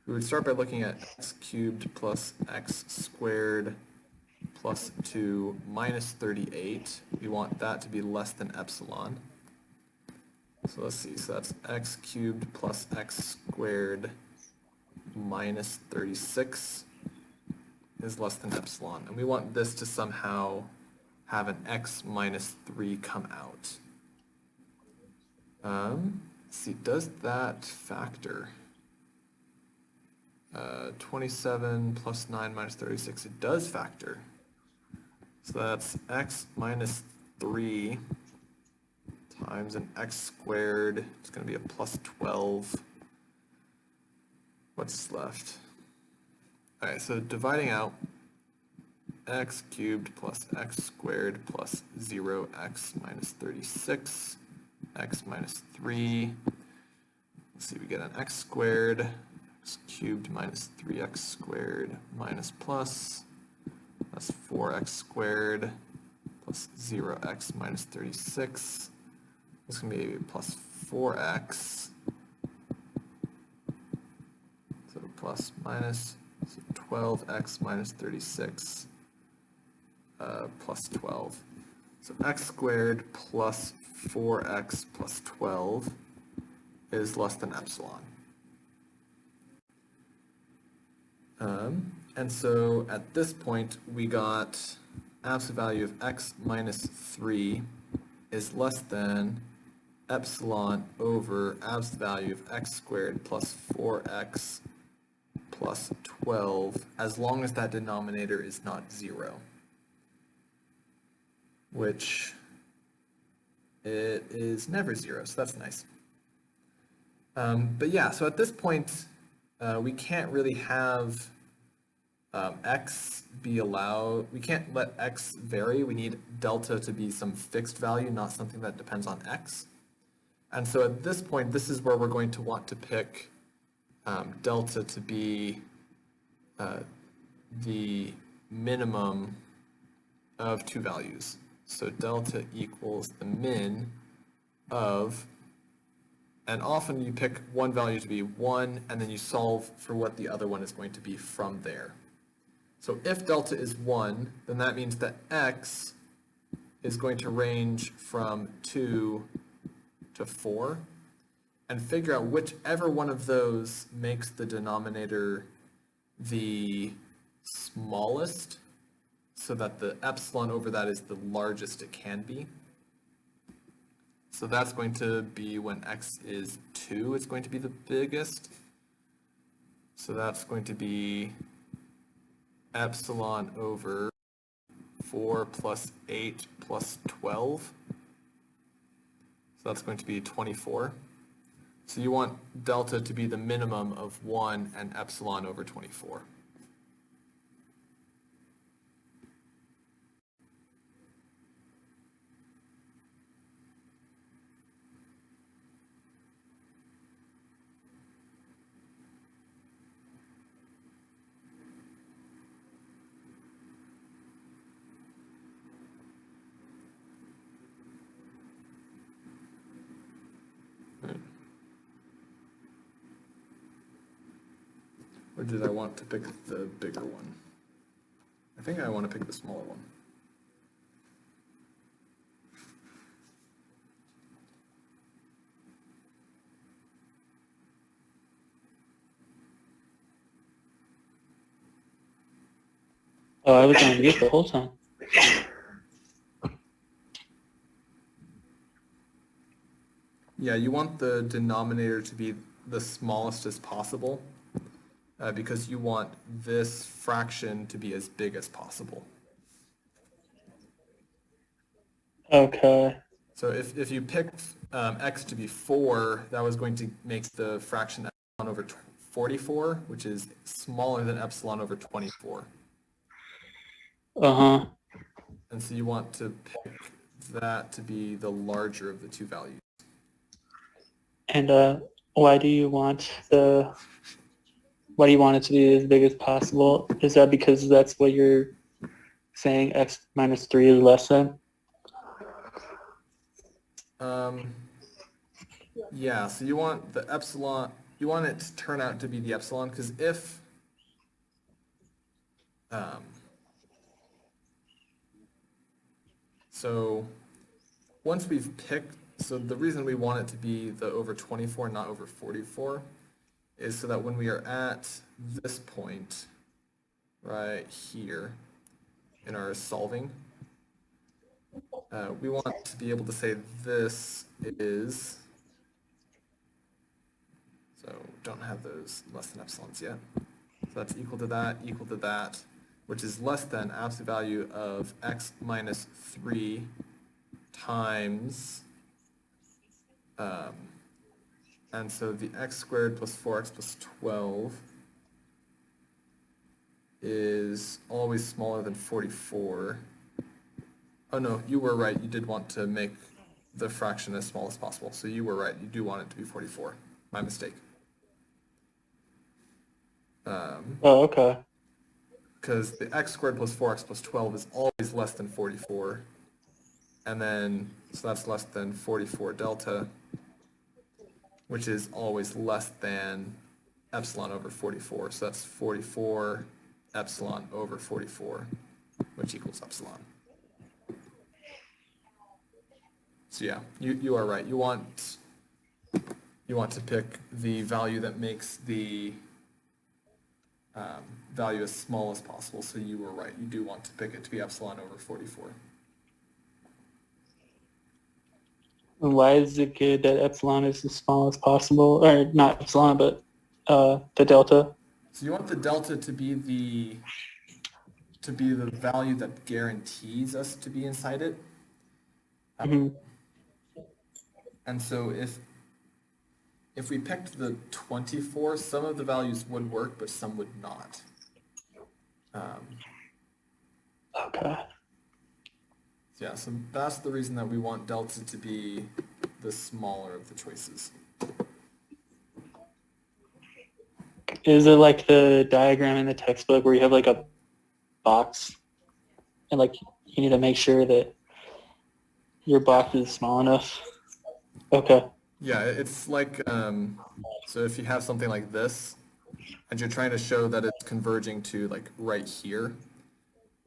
[SPEAKER 1] we would start by looking at x cubed plus x squared plus 2 minus 38. We want that to be less than epsilon. So let's see, so that's x cubed plus x squared minus 36 is less than epsilon. And we want this to somehow have an x minus 3 come out. Let's see, does that factor? 27 plus 9 minus 36, it does factor. So that's x minus 3 times an x squared. It's going to be a plus 12. What's left? All right, so dividing out x cubed plus x squared plus 0x minus 36, x minus 3. Let's see, we get an x squared, x cubed minus 3x squared minus plus. That's 4x squared plus 0x minus 36. This is going to be plus 4x. So plus minus, so 12x minus 36 plus 12. So x squared plus 4x plus 12 is less than epsilon. And so at this point, we got absolute value of x minus 3 is less than epsilon over absolute value of x squared plus 4x plus 12, as long as that denominator is not 0, which it is never 0, so that's nice. But yeah, so at this point, we can't really have x be allowed. We can't let x vary. We need delta to be some fixed value, not something that depends on x. And so at this point, this is where we're going to want to pick delta to be the minimum of two values. So delta equals the min of, and often you pick one value to be 1, and then you solve for what the other one is going to be from there. So if delta is 1, then that means that x is going to range from 2 to 4, and figure out whichever one of those makes the denominator the smallest, so that the epsilon over that is the largest it can be. So that's going to be when x is 2, it's going to be the biggest. So that's going to be epsilon over 4 plus 8 plus 12. So that's going to be 24. So you want delta to be the minimum of 1 and epsilon over 24. Or did I want to pick the bigger one? I think I want to pick the smaller one.
[SPEAKER 5] Oh, I was on mute the whole time.
[SPEAKER 1] Yeah, you want the denominator to be the smallest as possible, because you want this fraction to be as big as possible.
[SPEAKER 5] Okay.
[SPEAKER 1] So if you picked x to be 4, that was going to make the fraction epsilon over 44, which is smaller than epsilon over 24.
[SPEAKER 5] Uh-huh.
[SPEAKER 1] And so you want to pick that to be the larger of the two values.
[SPEAKER 5] And why do you want it to be as big as possible? Is that because that's what you're saying x minus 3 is less than?
[SPEAKER 1] Yeah, so you want the epsilon, you want it to turn out to be the epsilon, because if so once we've picked, so the reason we want it to be the over 24 not over 44 is so that when we are at this point right here in our solving, we want to be able to say this is, so don't have those less than epsilons yet. So that's equal to that, which is less than absolute value of x minus 3 times, and so the x squared plus 4x plus 12 is always smaller than 44. Oh no, you were right, you did want to make the fraction as small as possible, so you were right, you do want it to be 44. My mistake.
[SPEAKER 5] Oh, okay.
[SPEAKER 1] Because the x squared plus 4x plus 12 is always less than 44. And then, so that's less than 44 delta, which is always less than epsilon over 44. So that's 44 epsilon over 44, which equals epsilon. So yeah, you are right. You want to pick the value that makes the value as small as possible. So you were right. You do want to pick it to be epsilon over 44.
[SPEAKER 5] And why is it good that epsilon is as small as possible? Or not epsilon, but the delta?
[SPEAKER 1] So you want the delta to be the value that guarantees us to be inside it.
[SPEAKER 5] Mm-hmm.
[SPEAKER 1] And so if we picked the 24, some of the values would work, but some would not.
[SPEAKER 5] Okay.
[SPEAKER 1] Yeah, so that's the reason that we want delta to be the smaller of the choices.
[SPEAKER 5] Is it like the diagram in the textbook where you have like a box and like you need to make sure that your box is small enough? Okay.
[SPEAKER 1] Yeah, it's like, so if you have something like this, and you're trying to show that it's converging to like right here,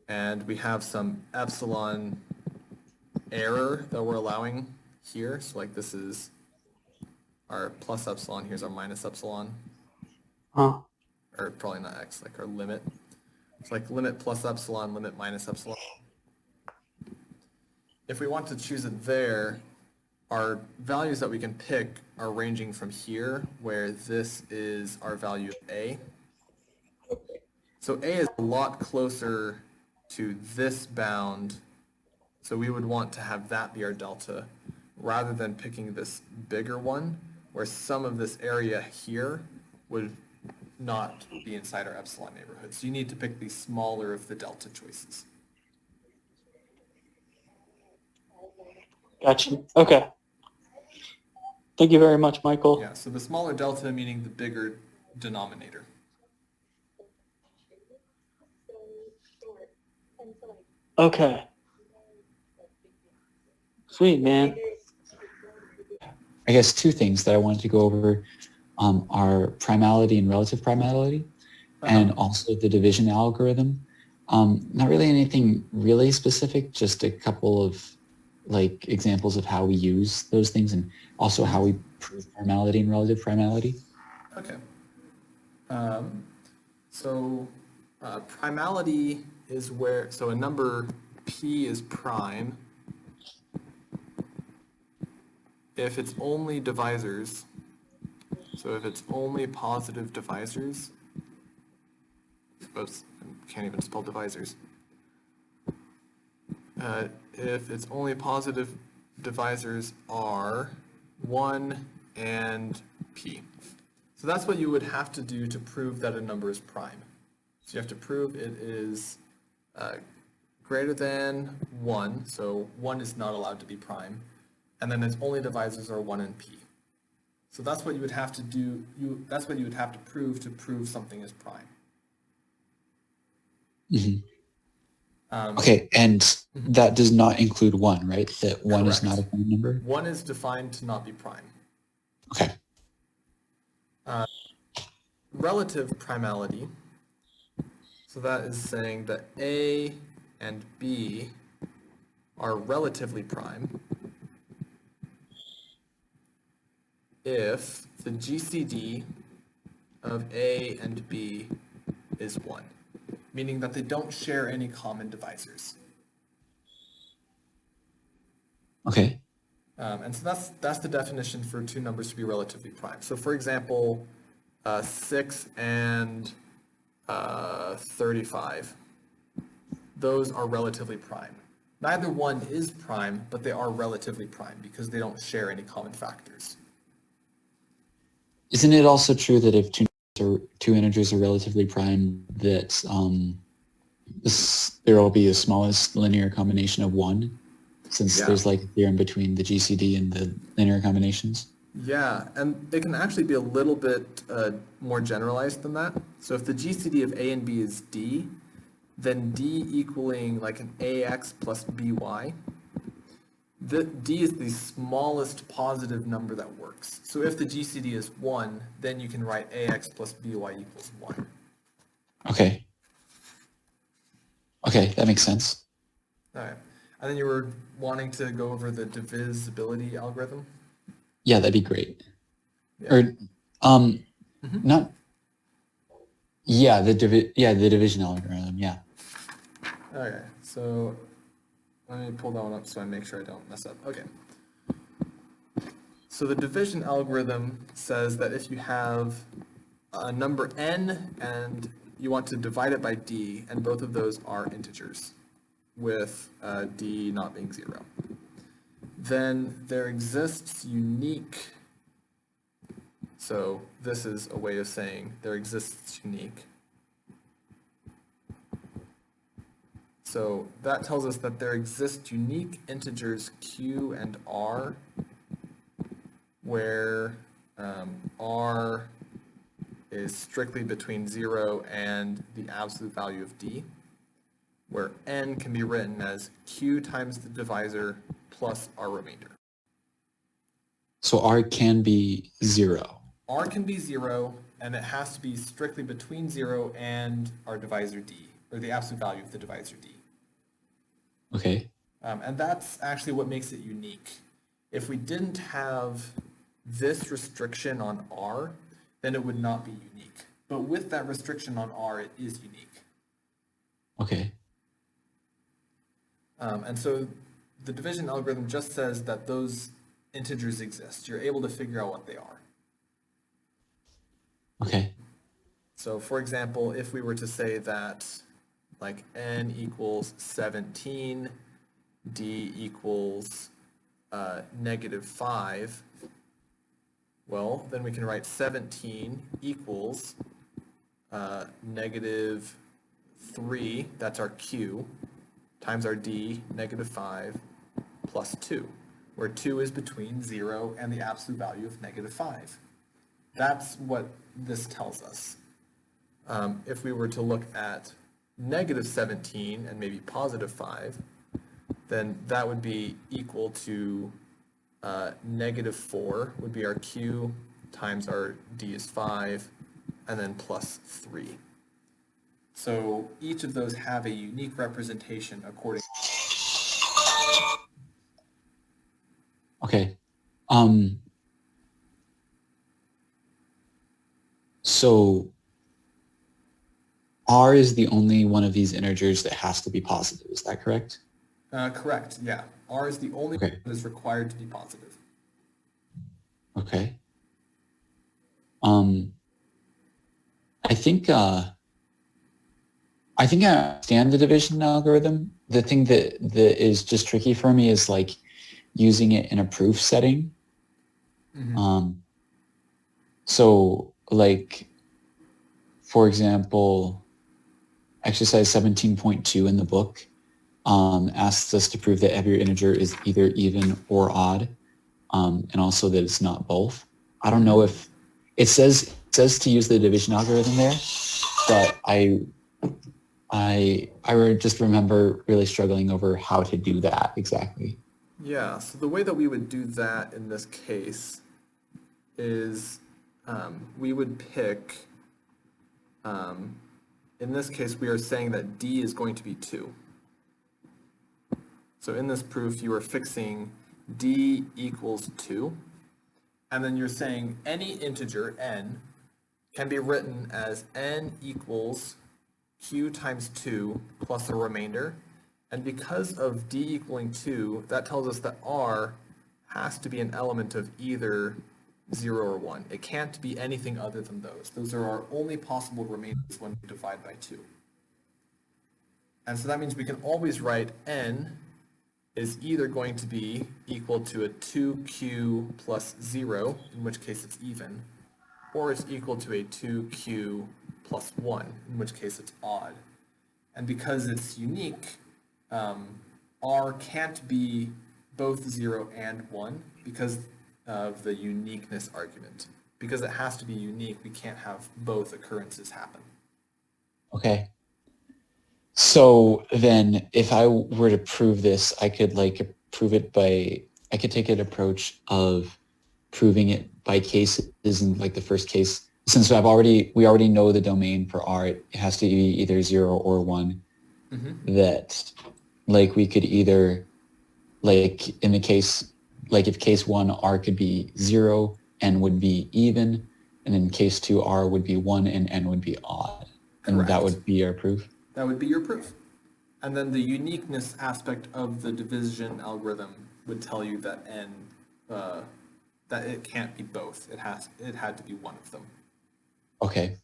[SPEAKER 1] and we have some epsilon error that we're allowing here. So like this is our plus epsilon, here's our minus epsilon,
[SPEAKER 5] Huh.
[SPEAKER 1] or probably not x, like our limit. It's like limit plus epsilon, limit minus epsilon. If we want to choose it there, our values that we can pick are ranging from here, where this is our value of a. So a is a lot closer to this bound, so we would want to have that be our delta, rather than picking this bigger one, where some of this area here would not be inside our epsilon neighborhood. So you need to pick the smaller of the delta choices.
[SPEAKER 5] Gotcha. Okay. Thank you very much, Michael.
[SPEAKER 1] Yeah, so the smaller delta meaning the bigger denominator.
[SPEAKER 5] Okay. Sweet, man.
[SPEAKER 6] I guess two things that I wanted to go over are primality and relative primality, and also the division algorithm. Not really anything really specific, just a couple of like examples of how we use those things and also how we prove primality and relative primality.
[SPEAKER 1] Okay. So primality is where, so a number p is prime if it's only divisors. So if it's only positive divisors, oops, I can't even spell divisors. If its only positive divisors are 1 and p. So that's what you would have to do to prove that a number is prime. So you have to prove it is greater than 1, so 1 is not allowed to be prime, and then its only divisors are 1 and p. So that's what you would have to do, that's what you would have to prove something is prime.
[SPEAKER 6] Mm-hmm. Okay, and that does not include 1, right? That 1 is not a prime number?
[SPEAKER 1] 1 is defined to not be prime.
[SPEAKER 6] Okay.
[SPEAKER 1] Relative primality, so that is saying that A and B are relatively prime if the GCD of A and B is 1, meaning that they don't share any common divisors.
[SPEAKER 6] Okay.
[SPEAKER 1] And so that's the definition for two numbers to be relatively prime. So for example, 6 and 35, those are relatively prime. Neither one is prime, but they are relatively prime because they don't share any common factors.
[SPEAKER 6] Isn't it also true that if two integers are relatively prime, that there will be a smallest linear combination of 1, since there's like a theorem between the GCD and the linear combinations?
[SPEAKER 1] Yeah, and it can actually be a little bit more generalized than that. So if the GCD of A and B is D, then D equaling like an AX plus BY, D is the smallest positive number that works. So if the GCD is 1, then you can write AX plus BY equals 1.
[SPEAKER 6] Okay. Okay, that makes sense.
[SPEAKER 1] All right. And then you were wanting to go over the divisibility algorithm?
[SPEAKER 6] Yeah, that'd be great.
[SPEAKER 1] Yeah.
[SPEAKER 6] Or, not, yeah, the division algorithm, yeah.
[SPEAKER 1] Okay, so let me pull that one up so I make sure I don't mess up. Okay. So the division algorithm says that if you have a number n and you want to divide it by d, and both of those are integers, with d not being 0, then there exists unique, so this is a way of saying there exists unique. So that tells us that there exist unique integers q and r, where r is strictly between 0 and the absolute value of d, where n can be written as q times the divisor plus r remainder.
[SPEAKER 6] So R can be 0.
[SPEAKER 1] R can be 0, and it has to be strictly between 0 and our divisor D, or the absolute value of the divisor D.
[SPEAKER 6] Okay.
[SPEAKER 1] And that's actually what makes it unique. If we didn't have this restriction on R, then it would not be unique. But with that restriction on R, it is unique.
[SPEAKER 6] Okay.
[SPEAKER 1] And so the division algorithm just says that those integers exist. You're able to figure out what they are.
[SPEAKER 6] Okay.
[SPEAKER 1] So for example, if we were to say that like n equals 17, d equals -5, well, then we can write 17 equals -3, that's our q, times our d, -5, plus 2, where 2 is between 0 and the absolute value of -5. That's what this tells us. If we were to look at -17 and maybe +5, then that would be equal to -4 would be our q, times our d is 5, and then plus 3. So each of those have a unique representation according.
[SPEAKER 6] Okay. So R is the only one of these integers that has to be positive. Is that correct?
[SPEAKER 1] Correct, yeah. R is the only
[SPEAKER 6] Okay.
[SPEAKER 1] one that is required to be positive.
[SPEAKER 6] Okay. I think I understand the division algorithm. The thing that is just tricky for me is like using it in a proof setting. So like, for example, exercise 17.2 in the book asks us to prove that every integer is either even or odd, and also that it's not both. I don't know if it says to use the division algorithm there, but I just remember really struggling over how to do that exactly.
[SPEAKER 1] Yeah, so the way that we would do that in this case is we would pick, in this case we are saying that d is going to be 2. So in this proof you are fixing d equals 2, and then you're saying any integer n can be written as n equals q times 2 plus a remainder. And because of d equaling 2, that tells us that r has to be an element of either 0 or 1. It can't be anything other than those. Those are our only possible remainders when we divide by 2. And so that means we can always write n is either going to be equal to a 2q plus 0, in which case it's even, or it's equal to a 2q plus 1, in which case it's odd. And because it's unique, r can't be both 0 and 1 because of the uniqueness argument. Because it has to be unique, we can't have both occurrences happen.
[SPEAKER 6] Okay. So then if I were to prove this, I could like prove it by, I could take an approach of proving it by cases. In like the first case, since we already know the domain for R, it has to be either 0 or 1. That like we could either, like in the case, like if case 1 R could be 0, n would be even, and in case 2 R would be 1 and n would be odd. And
[SPEAKER 1] Correct.
[SPEAKER 6] that would be our proof.
[SPEAKER 1] That would be your proof. And then the uniqueness aspect of the division algorithm would tell you that n, that it can't be both. It had to be one of them.
[SPEAKER 6] Okay.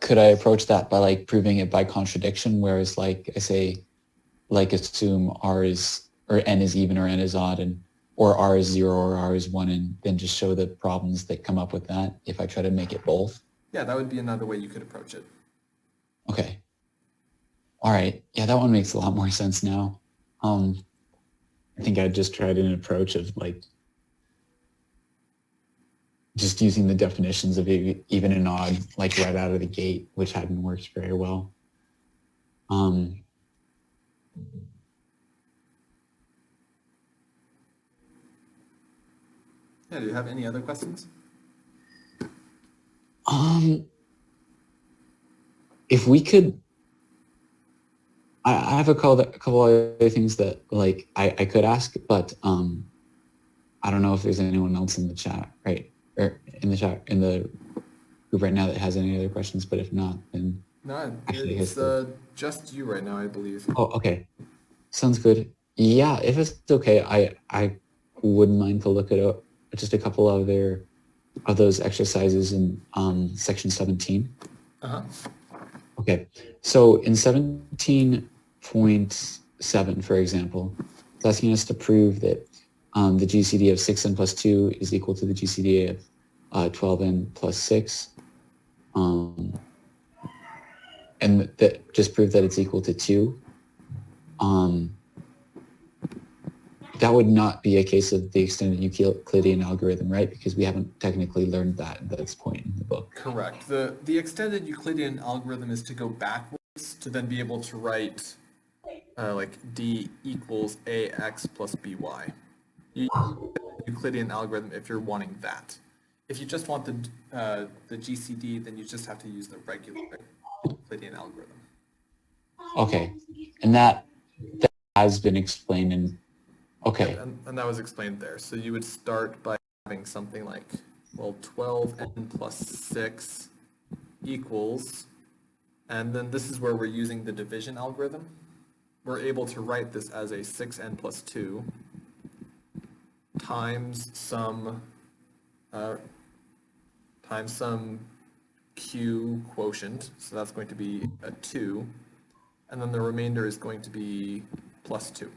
[SPEAKER 6] Could I approach that by like proving it by contradiction, whereas like I say, like assume R is, or n is even or n is odd, and or R is 0 or R is 1, and then just show the problems that come up with that if I try to make it both?
[SPEAKER 1] Yeah, that would be another way you could approach it.
[SPEAKER 6] Okay. All right. Yeah, that one makes a lot more sense now. I think I just tried an approach of like just using the definitions of even and odd like right out of the gate, which hadn't worked very well.
[SPEAKER 1] Yeah, do you have any other questions?
[SPEAKER 6] If we could, I have a couple other things that like I could ask, but I don't know if there's anyone else in the chat, right? Or in the group right now that has any other questions, but if not, then
[SPEAKER 1] No,
[SPEAKER 6] actually, I
[SPEAKER 1] it's
[SPEAKER 6] guess
[SPEAKER 1] just you right now, I believe.
[SPEAKER 6] oh, okay. Sounds good. Yeah, if it's okay, I wouldn't mind to look at just a couple of those exercises in section 17.
[SPEAKER 1] Uh-huh.
[SPEAKER 6] Okay, so in 17.7, for example, it's asking us to prove that the GCD of 6n plus 2 is equal to the GCD of 12n plus 6. And that just prove that it's equal to 2. That would not be a case of the extended Euclidean algorithm, right? Because we haven't technically learned that at this point in the book.
[SPEAKER 1] Correct. The extended Euclidean algorithm is to go backwards to then be able to write like d equals ax plus by. You use the Euclidean algorithm if you're wanting that. If you just want the GCD, then you just have to use the regular Euclidean algorithm.
[SPEAKER 6] Okay, and that has been explained in, okay.
[SPEAKER 1] Yep, and that was explained there. So you would start by having something like, well, 12n plus 6 equals, and then this is where we're using the division algorithm. We're able to write this as a 6n plus 2 times some q quotient, so that's going to be a 2, and then the remainder is going to be plus 2.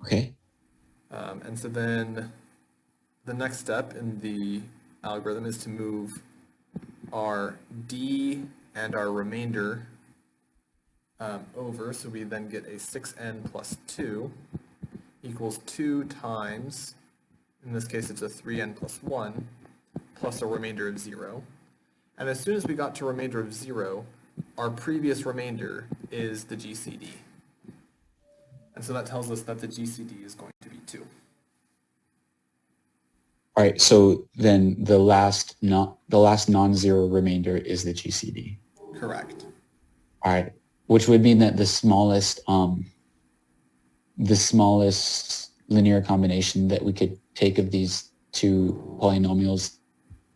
[SPEAKER 6] Okay.
[SPEAKER 1] And so then the next step in the algorithm is to move our d and our remainder over, so we then get a 6n plus 2 equals 2 times, in this case it's a 3n plus 1, plus a remainder of 0. And as soon as we got to remainder of 0, our previous remainder is the GCD. And so that tells us that the GCD is going to be 2.
[SPEAKER 6] All right, so then the last non-zero remainder is the GCD.
[SPEAKER 1] Correct.
[SPEAKER 6] All right, which would mean that the smallest linear combination that we could take of these two polynomials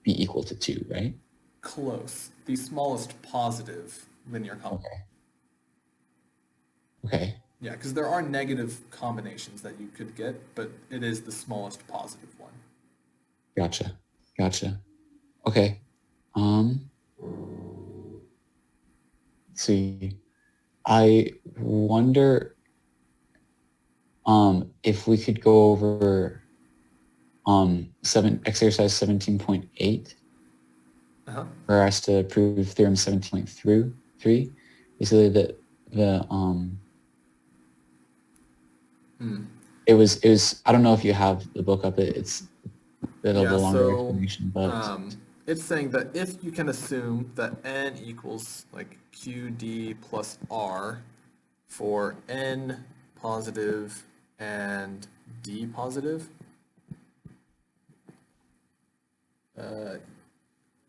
[SPEAKER 6] be equal to 2, right?
[SPEAKER 1] Close. The smallest positive linear combination.
[SPEAKER 6] Okay.
[SPEAKER 1] Yeah, because there are negative combinations that you could get, but it is the smallest positive one.
[SPEAKER 6] Gotcha. Okay. Let's see. I wonder if we could go over exercise 17.8, where I asked to prove theorem 17.3. Basically it was I don't know if you have the book up, it's a bit of a longer explanation, but
[SPEAKER 1] it's saying that if you can assume that n equals like qd plus r for n positive and d positive,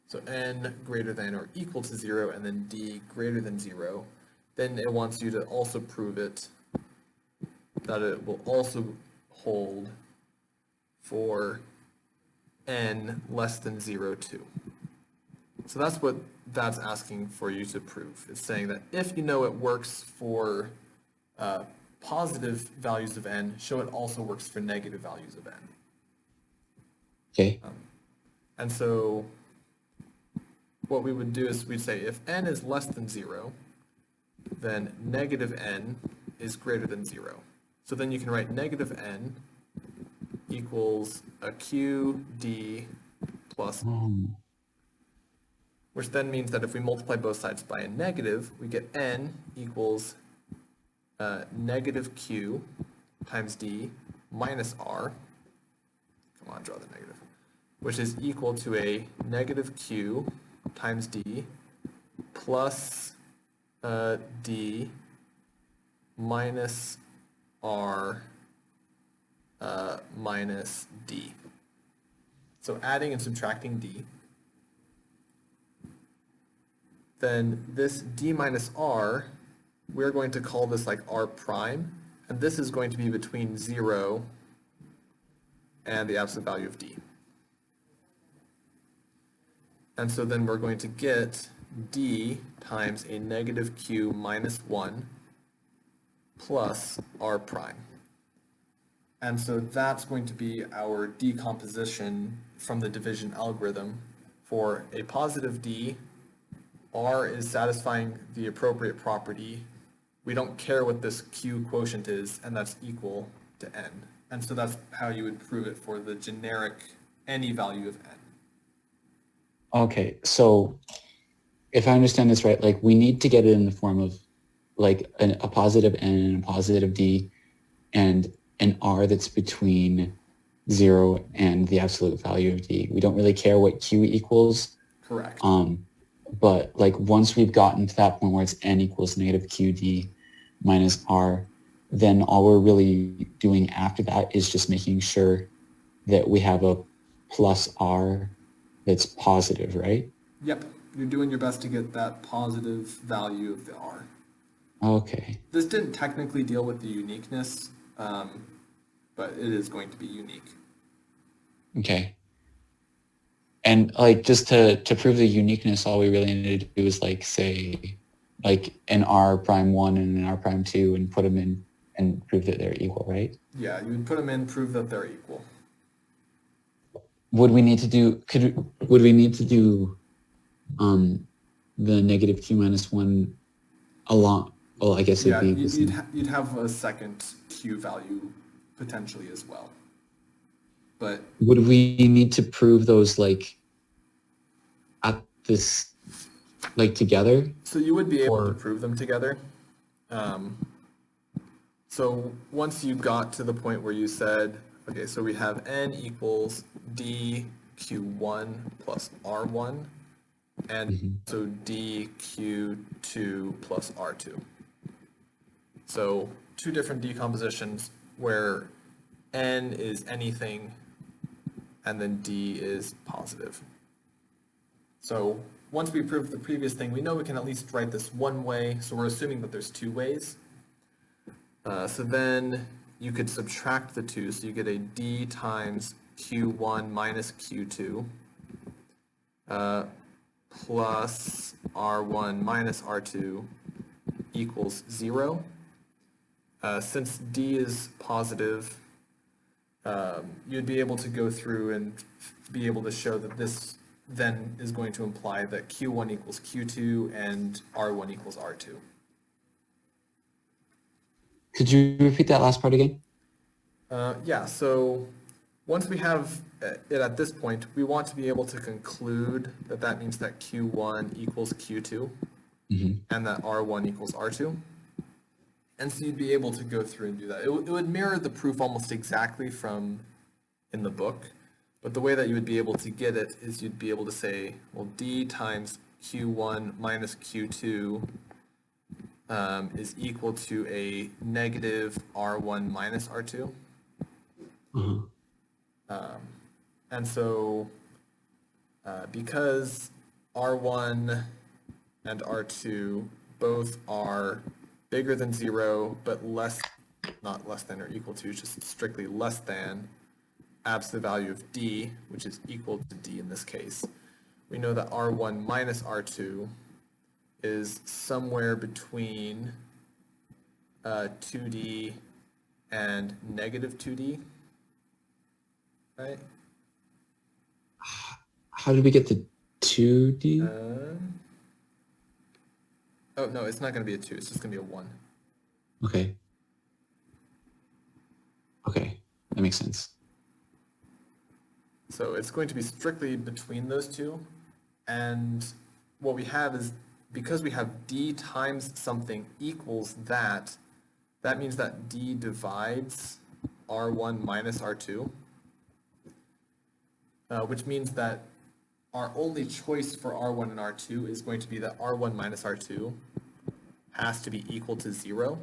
[SPEAKER 1] so n greater than or equal to 0 and then d greater than 0, then it wants you to also prove it that it will also hold for n less than 0, 2. So that's what that's asking for you to prove. It's saying that if you know it works for positive values of n, show it also works for negative values of n.
[SPEAKER 6] okay.
[SPEAKER 1] And so what we would do is we'd say if n is less than 0, then negative n is greater than 0. So then you can write negative n equals a qd plus, which then means that if we multiply both sides by a negative, we get n equals negative q times d minus r, come on, draw the negative, which is equal to a negative q times d plus d minus r minus d. So adding and subtracting d. Then this d minus r, we're going to call this like r prime, and this is going to be between 0 and the absolute value of d. And so then we're going to get d times a negative q minus 1 plus r prime. And so that's going to be our decomposition from the division algorithm. For a positive d, r is satisfying the appropriate property. We don't care what this q quotient is, and that's equal to n. And so that's how you would prove it for the generic any value of n.
[SPEAKER 6] Okay, so if I understand this right, like we need to get it in the form of like a positive n and a positive d and an r that's between 0 and the absolute value of d. We don't really care what q equals.
[SPEAKER 1] Correct.
[SPEAKER 6] But like once we've gotten to that point where it's n equals negative qd minus r, then all we're really doing after that is just making sure that we have a plus r that's positive, right?
[SPEAKER 1] Yep, you're doing your best to get that positive value of the r.
[SPEAKER 6] Okay.
[SPEAKER 1] This didn't technically deal with the uniqueness, but it is going to be unique.
[SPEAKER 6] Okay. And like just to prove the uniqueness, all we really need to do is like say like an r prime 1 and an r prime 2 and put them in and prove that they're equal, right?
[SPEAKER 1] Yeah, you would put them in, prove that they're equal.
[SPEAKER 6] Would we need to do the negative q minus 1 along? Well, I guess
[SPEAKER 1] Yeah,
[SPEAKER 6] it'd be
[SPEAKER 1] you'd have a second q value potentially as well. But
[SPEAKER 6] would we need to prove those like at this like together?
[SPEAKER 1] so you would be able to
[SPEAKER 6] Or-
[SPEAKER 1] prove them together. So once you got to the point where you said, okay, so we have n equals dq1 plus r1, and so dq2 plus r2. So two different decompositions where n is anything and then d is positive. So once we prove the previous thing, we know we can at least write this one way, so we're assuming that there's two ways. So then you could subtract the two, so you get a d times q1 minus q2 plus r1 minus r2 equals 0. Since d is positive, you'd be able to go through and be able to show that this then is going to imply that q1 equals q2 and r1 equals r2.
[SPEAKER 6] Could you repeat that last part again?
[SPEAKER 1] Yeah, so once we have it at this point, we want to be able to conclude that that means that q1 equals q2 and that r1 equals r2. And so you'd be able to go through and do that. It would mirror the proof almost exactly from in the book, but the way that you would be able to get it is you'd be able to say, well, d times q1 minus q2 is equal to a negative r1 minus r2. And so because r1 and r2 both are bigger than 0, but not less than or equal to, just strictly less than absolute value of d, which is equal to d in this case, we know that r1 minus r2 is somewhere between 2d and negative 2d, right?
[SPEAKER 6] How did we get to 2d?
[SPEAKER 1] Oh, no, it's not going to be a 2. It's just going to be a 1.
[SPEAKER 6] Okay. Okay, that makes sense.
[SPEAKER 1] So it's going to be strictly between those two. And what we have is, because we have d times something equals that, that means that d divides r1 minus r2, which means that our only choice for r1 and r2 is going to be that r1 minus r2 has to be equal to 0.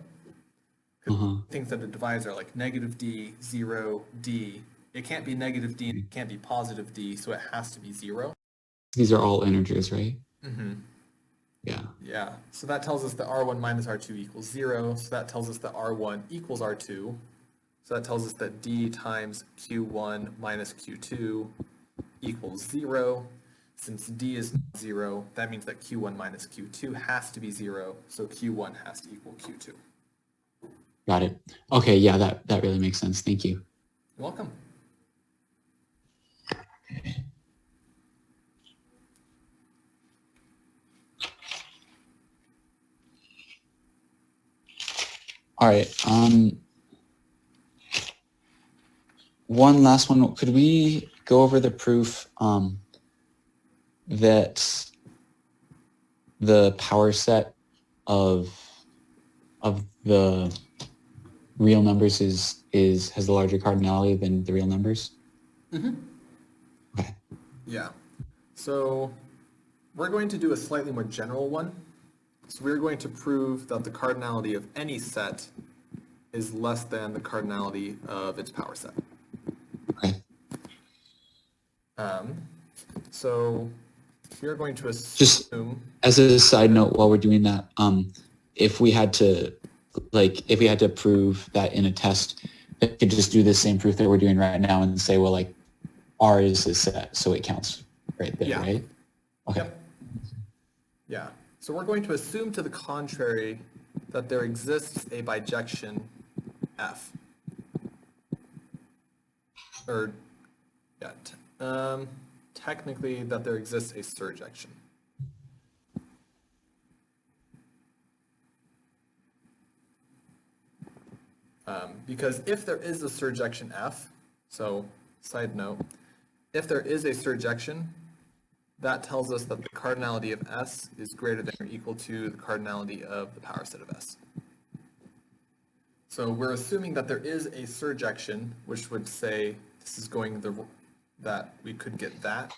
[SPEAKER 1] Things that it divides are like negative d, 0, d, it can't be negative d and it can't be positive d, so it has to be 0.
[SPEAKER 6] These are all integers, right?
[SPEAKER 1] Mm-hmm.
[SPEAKER 6] Yeah.
[SPEAKER 1] Yeah, so that tells us that R1 minus R2 equals 0, so that tells us that R1 equals R2, so that tells us that d times Q1 minus Q2 equals 0. Since d is not 0, that means that Q1 minus Q2 has to be 0, so Q1 has to equal Q2.
[SPEAKER 6] Got it. Okay, yeah, that really makes sense. Thank you.
[SPEAKER 1] You're welcome.
[SPEAKER 6] All right. One last one. Could we go over the proof that the power set of the real numbers has a larger cardinality than the real numbers?
[SPEAKER 1] Mm-hmm.
[SPEAKER 6] Okay.
[SPEAKER 1] Yeah. So we're going to do a slightly more general one. So we're going to prove that the cardinality of any set is less than the cardinality of its power set.
[SPEAKER 6] Okay.
[SPEAKER 1] So we're going to assume...
[SPEAKER 6] Just as a side note, while we're doing that, if we had to prove that in a test, we could just do the same proof that we're doing right now and say, well, like, R is a set, so it counts right there,
[SPEAKER 1] Yeah.
[SPEAKER 6] right? Okay.
[SPEAKER 1] Yep. Yeah. So we're going to assume to the contrary that there exists a bijection F. Or, yeah, technically that there exists a surjection. Because if there is a surjection F, so side note, if there is a surjection, that tells us that the cardinality of S is greater than or equal to the cardinality of the power set of S. So we're assuming that there is a surjection, which would say this is going that we could get that.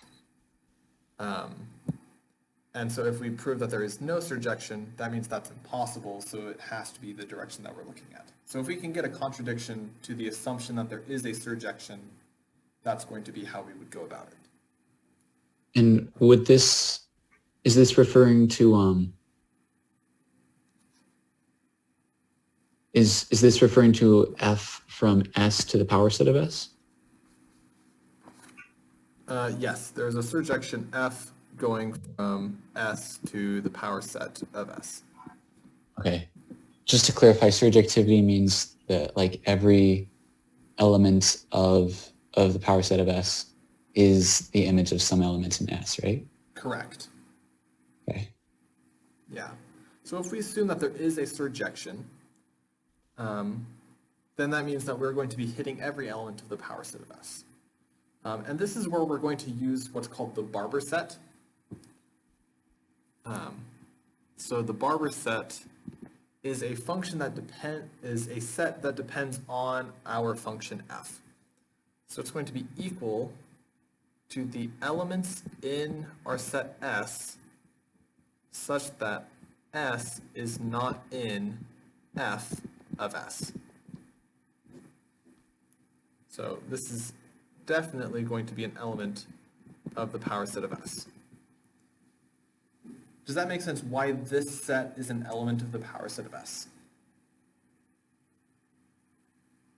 [SPEAKER 1] And so if we prove that there is no surjection, that means that's impossible, so it has to be the direction that we're looking at. So if we can get a contradiction to the assumption that there is a surjection, that's going to be how we would go about it.
[SPEAKER 6] And is this referring to, is this referring to F from S to the power set of S?
[SPEAKER 1] Yes, there's a surjection F going from S to the power set of S.
[SPEAKER 6] Okay. Just to clarify, surjectivity means that like every element of the power set of S is the image of some element in S, right?
[SPEAKER 1] Correct.
[SPEAKER 6] Okay.
[SPEAKER 1] Yeah. So if we assume that there is a surjection, then that means that we're going to be hitting every element of the power set of S. And this is where we're going to use what's called the Barber set. So the Barber set is a function that is a set that depends on our function f. So it's going to be equal to the elements in our set S such that S is not in f of S. So this is definitely going to be an element of the power set of S. Does that make sense why this set is an element of the power set of S?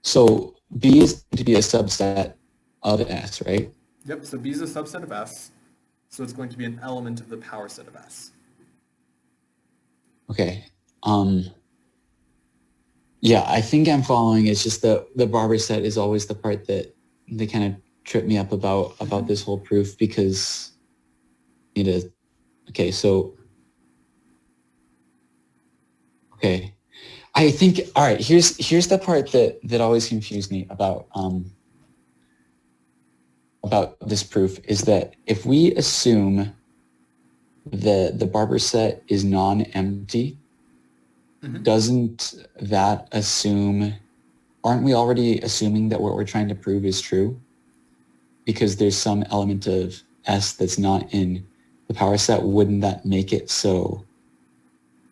[SPEAKER 6] So B is going to be a subset of S, right?
[SPEAKER 1] Yep, so B is a subset of S, so it's going to be an element of the power set of S.
[SPEAKER 6] Okay. Yeah, I think I'm following. It's just the Barber set is always the part that they kind of trip me up about this whole proof because okay, so okay. I think all right, here's the part that always confused me about this proof is that if we assume the Barber set is non-empty, doesn't that assume, aren't we already assuming that what we're trying to prove is true? Because there's some element of S that's not in the power set, wouldn't that make it so,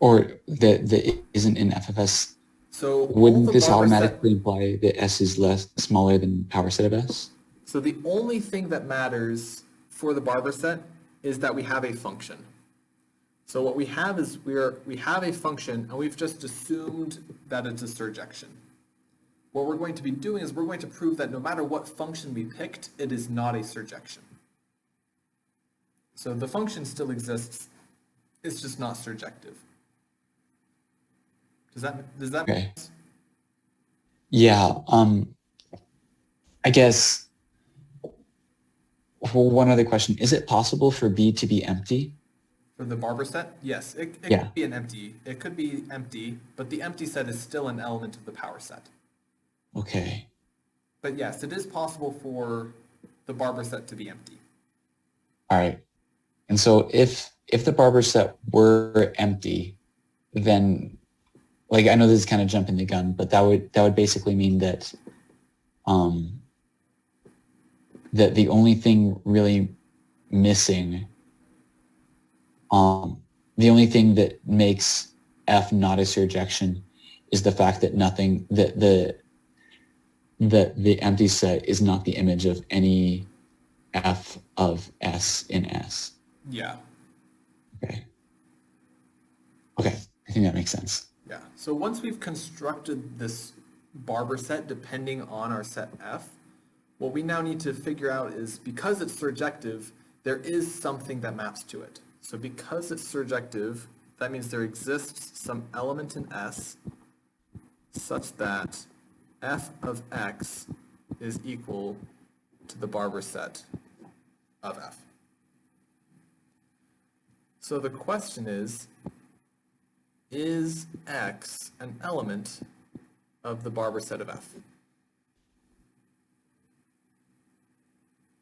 [SPEAKER 6] or that it isn't in f of S?
[SPEAKER 1] So
[SPEAKER 6] Wouldn't this automatically imply that S is smaller than power set of S?
[SPEAKER 1] So the only thing that matters for the Barber set is that we have a function. So what we have is we have a function, and we've just assumed that it's a surjection. What we're going to be doing is we're going to prove that no matter what function we picked, it is not a surjection. So the function still exists, it's just not surjective. Does that make
[SPEAKER 6] Okay.
[SPEAKER 1] sense?
[SPEAKER 6] Yeah. I guess one other question: is it possible for B to be empty?
[SPEAKER 1] For the Barber set? Yes, it
[SPEAKER 6] Yeah.
[SPEAKER 1] could be an empty. It could be empty, but the empty set is still an element of the power set.
[SPEAKER 6] Okay.
[SPEAKER 1] But yes, it is possible for the Barber set to be empty.
[SPEAKER 6] All right. And so if the Barber set were empty, then, like, I know this is kind of jumping the gun, but that would basically mean that that the only thing really missing, the only thing that makes F not a surjection is the fact that the empty set is not the image of any F of S in S.
[SPEAKER 1] Yeah,
[SPEAKER 6] Okay. Okay, I think that makes sense.
[SPEAKER 1] yeah. So once we've constructed this Barber set depending on our set F, what we now need to figure out is, because it's surjective, there is something that maps to it. So because it's surjective, that means there exists some element in S such that F of X is equal to the Barber set of F. So the question is X an element of the Barber set of F?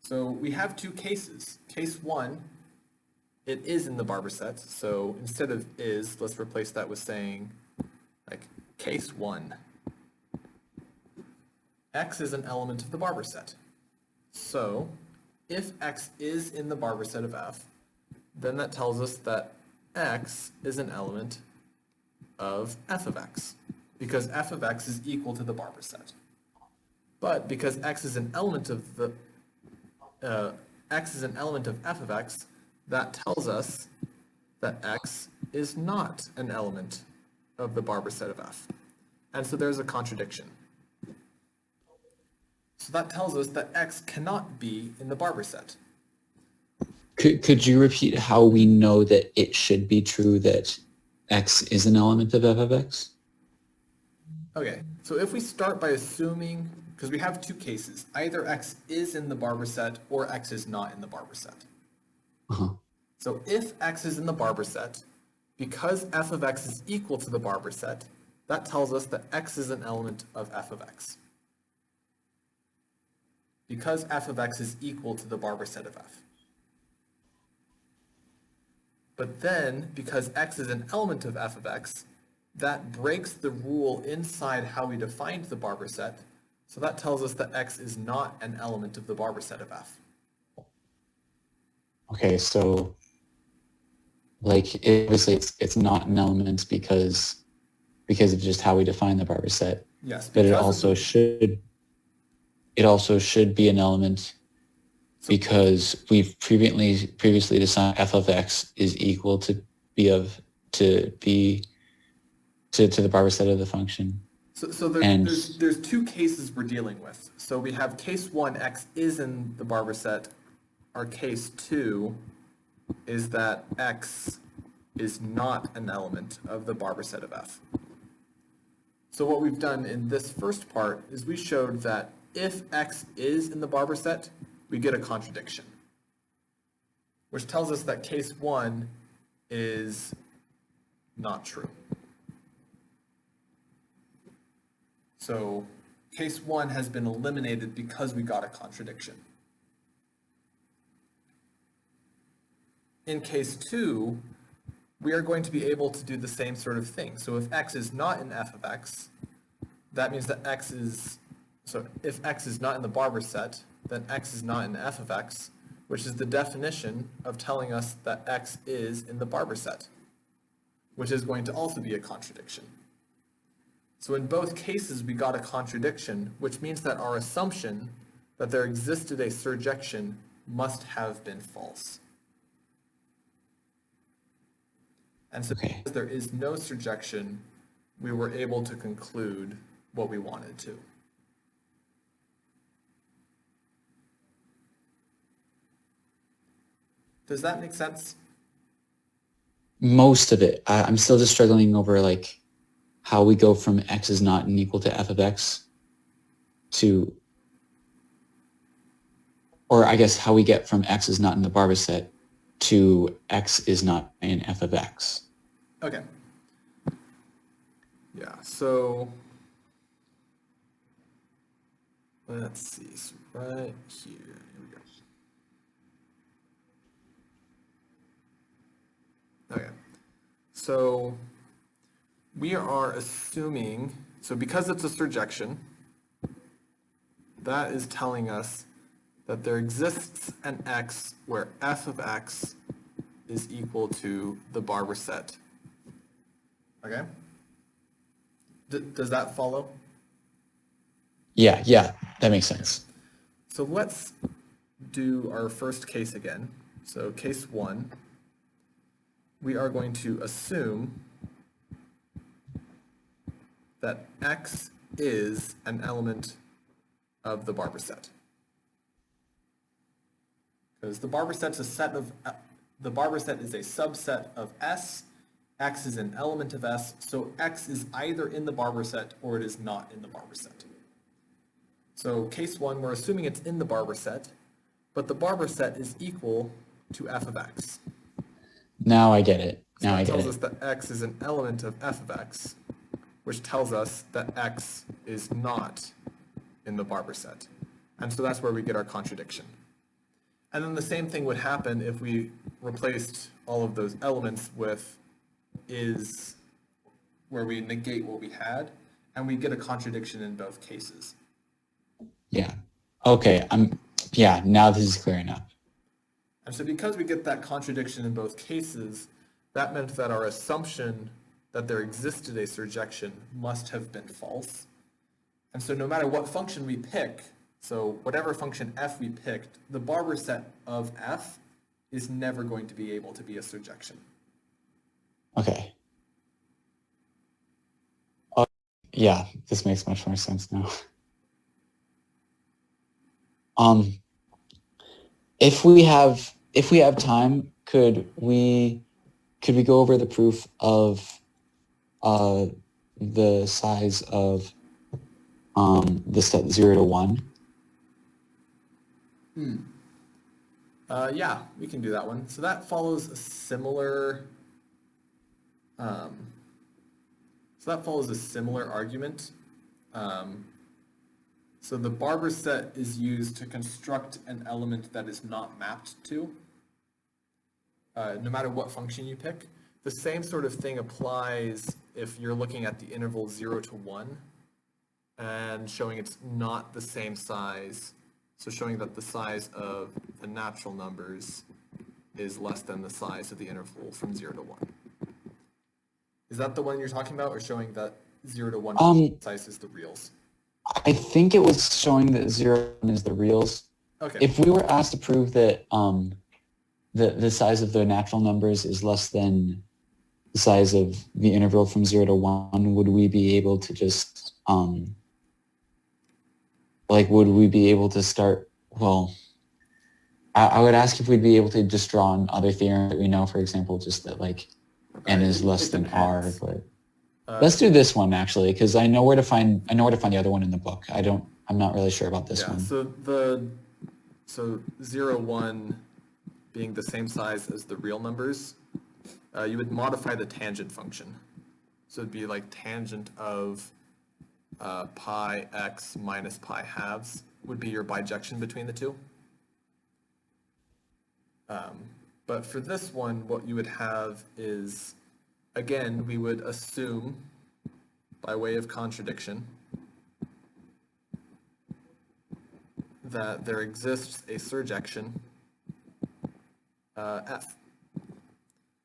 [SPEAKER 1] So we have two cases. Case one, it is in the Barber set. So instead of is, let's replace that with saying, like, case one. X is an element of the Barber set. So if X is in the Barber set of F, then that tells us that X is an element of F of X, because F of X is equal to the Barber set. But because X is an element of X is an element of F of X, that tells us that X is not an element of the Barber set of F. And so there's a contradiction. So that tells us that X cannot be in the Barber set.
[SPEAKER 6] Could you repeat how we know that it should be true that X is an element of F of X?
[SPEAKER 1] Okay, so if we start by assuming, because we have two cases, either X is in the Barber set or X is not in the Barber set.
[SPEAKER 6] Uh-huh.
[SPEAKER 1] So if X is in the Barber set, because F of X is equal to the Barber set, that tells us that X is an element of F of X. Because F of X is equal to the Barber set of F. But then, because X is an element of F of X, that breaks the rule inside how we defined the Barber set, so that tells us that X is not an element of the Barber set of F.
[SPEAKER 6] Okay, so like obviously it's not an element because of just how we define the Barber set.
[SPEAKER 1] Yes,
[SPEAKER 6] But it
[SPEAKER 1] because
[SPEAKER 6] also should be an element because we've previously decided F of X is equal to the Barber set of the function.
[SPEAKER 1] So there's two cases we're dealing with. So we have case one, X is in the Barber set. Our case two is that X is not an element of the Barber set of F. So what we've done in this first part is we showed that if X is in the Barber set, we get a contradiction, which tells us that case one is not true. So case one has been eliminated because we got a contradiction. In case two, we are going to be able to do the same sort of thing. So if X is not in F of X, that means that if X is not in the Barber set, then X is not in F of X, which is the definition of telling us that X is in the Barber set, which is going to also be a contradiction. So in both cases, we got a contradiction, which means that our assumption that there existed a surjection must have been false. And so
[SPEAKER 6] Okay.
[SPEAKER 1] because there is no surjection, we were able to conclude what we wanted to. Does that make sense?
[SPEAKER 6] Most of it. I'm still just struggling over like how we go from x is not equal to f of x to, or I guess how we get from x is not in the Barber set to x is not in f of x.
[SPEAKER 1] Okay. Yeah, so let's see, so right here we go. Okay, so we are assuming, so because it's a surjection, that is telling us that there exists an x where f of x is equal to the Barber set. Okay? Does that follow?
[SPEAKER 6] Yeah, that makes sense.
[SPEAKER 1] So let's do our first case again. So case 1, we are going to assume that x is an element of the Barber set. Because the Barber set's a set of, the Barber set is a subset of S, x is an element of S, so x is either in the Barber set or it is not in the Barber set. So case 1, we're assuming it's in the Barber set, but the Barber set is equal to f of x.
[SPEAKER 6] Now I get it.
[SPEAKER 1] So
[SPEAKER 6] Now I
[SPEAKER 1] that
[SPEAKER 6] get
[SPEAKER 1] tells
[SPEAKER 6] it.
[SPEAKER 1] us that x is an element of f of x, which tells us that x is not in the Barber set. And so that's where we get our contradiction. And then the same thing would happen if we replaced all of those elements with is, where we negate what we had, and we get a contradiction in both cases.
[SPEAKER 6] Yeah. Okay. Yeah, now this is clear enough.
[SPEAKER 1] And so because we get that contradiction in both cases, that meant that our assumption that there existed a surjection must have been false. And so no matter what function we pick, so whatever function f we picked, the Barber set of f is never going to be able to be a surjection.
[SPEAKER 6] Okay. Yeah, this makes much more sense now. If we have time, could we go over the proof of the size of the set 0 to 1?
[SPEAKER 1] Yeah, we can do that one. So that follows a similar argument. So the Barber set is used to construct an element that is not mapped to, no matter what function you pick. The same sort of thing applies if you're looking at the interval 0 to 1 and showing it's not the same size. So showing that the size of the natural numbers is less than the size of the interval from 0 to 1. Is that the one you're talking about, or showing that 0 to 1 size is the reals?
[SPEAKER 6] I think it was showing that 0 to 1 is the reals.
[SPEAKER 1] Okay.
[SPEAKER 6] If we were asked to prove that the size of the natural numbers is less than the size of the interval from 0 to 1, would we be able to just would we be able to start, well, I would ask if we'd be able to just draw on other theorems that we know, for example, just that n is less than r,
[SPEAKER 1] depends.
[SPEAKER 6] but let's do this one actually, because I know where to find the other one in the book. I'm not really sure about this one.
[SPEAKER 1] So 0, 1 being the same size as the real numbers, you would modify the tangent function. So it'd be like tangent of pi x minus pi halves would be your bijection between the two. But for this one, what you would have is, again, we would assume, by way of contradiction, that there exists a surjection f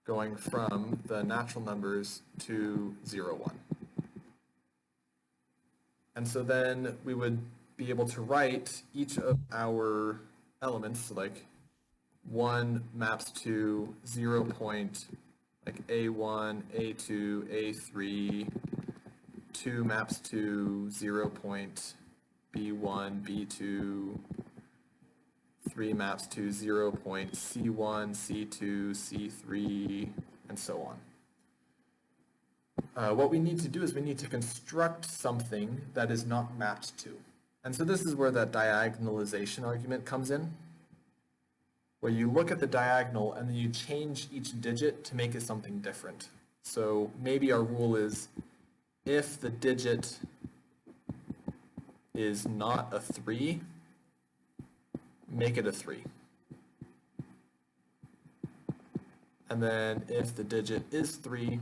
[SPEAKER 1] going from the natural numbers to 0, 1. And so then we would be able to write each of our elements, so like 1 maps to 0 point, like A1, A2, A3, 2 maps to 0 point B1, B2, 3 maps to 0 point C1, C2, C3, and so on. What we need to do is we need to construct something that is not mapped to. And so this is where that diagonalization argument comes in, where you look at the diagonal and then you change each digit to make it something different. So maybe our rule is if the digit is not a 3, make it a 3. And then if the digit is 3,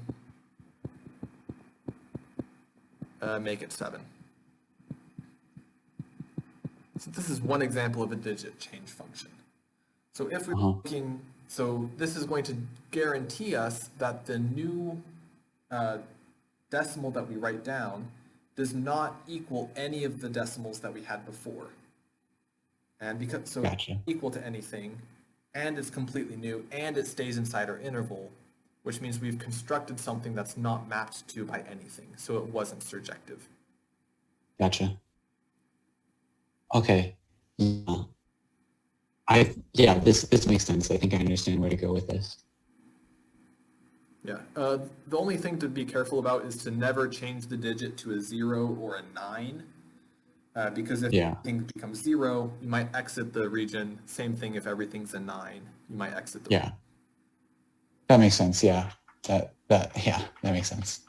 [SPEAKER 1] make it 7. So this is one example of a digit change function. So if we're looking, so this is going to guarantee us that the new decimal that we write down does not equal any of the decimals that we had before. And because so it's equal to anything, and it's completely new, and it stays inside our interval, which means we've constructed something that's not mapped to by anything, so it wasn't surjective.
[SPEAKER 6] Gotcha. Okay. Yeah. This makes sense. I think I understand where to go with this.
[SPEAKER 1] Yeah. The only thing to be careful about is to never change the digit to a 0 or a 9, because if everything becomes 0, you might exit the region. Same thing if everything's a 9, you might exit the region.
[SPEAKER 6] That makes sense. Yeah. That makes sense.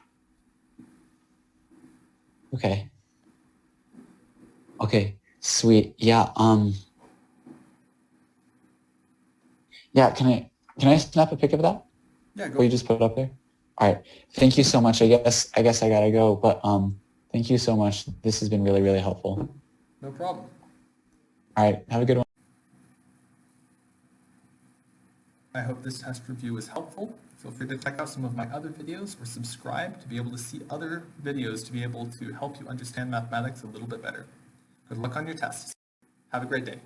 [SPEAKER 6] Okay. Okay. Sweet. Yeah. Yeah. Can I snap a pic of that?
[SPEAKER 1] Yeah. Go.
[SPEAKER 6] What you just put up there? All right. Thank you so much. I guess I gotta go, but thank you so much. This has been really, really helpful.
[SPEAKER 1] No problem.
[SPEAKER 6] All right. Have a good one.
[SPEAKER 1] I hope this test review was helpful. Feel free to check out some of my other videos or subscribe to be able to see other videos to be able to help you understand mathematics a little bit better. Good luck on your tests. Have a great day.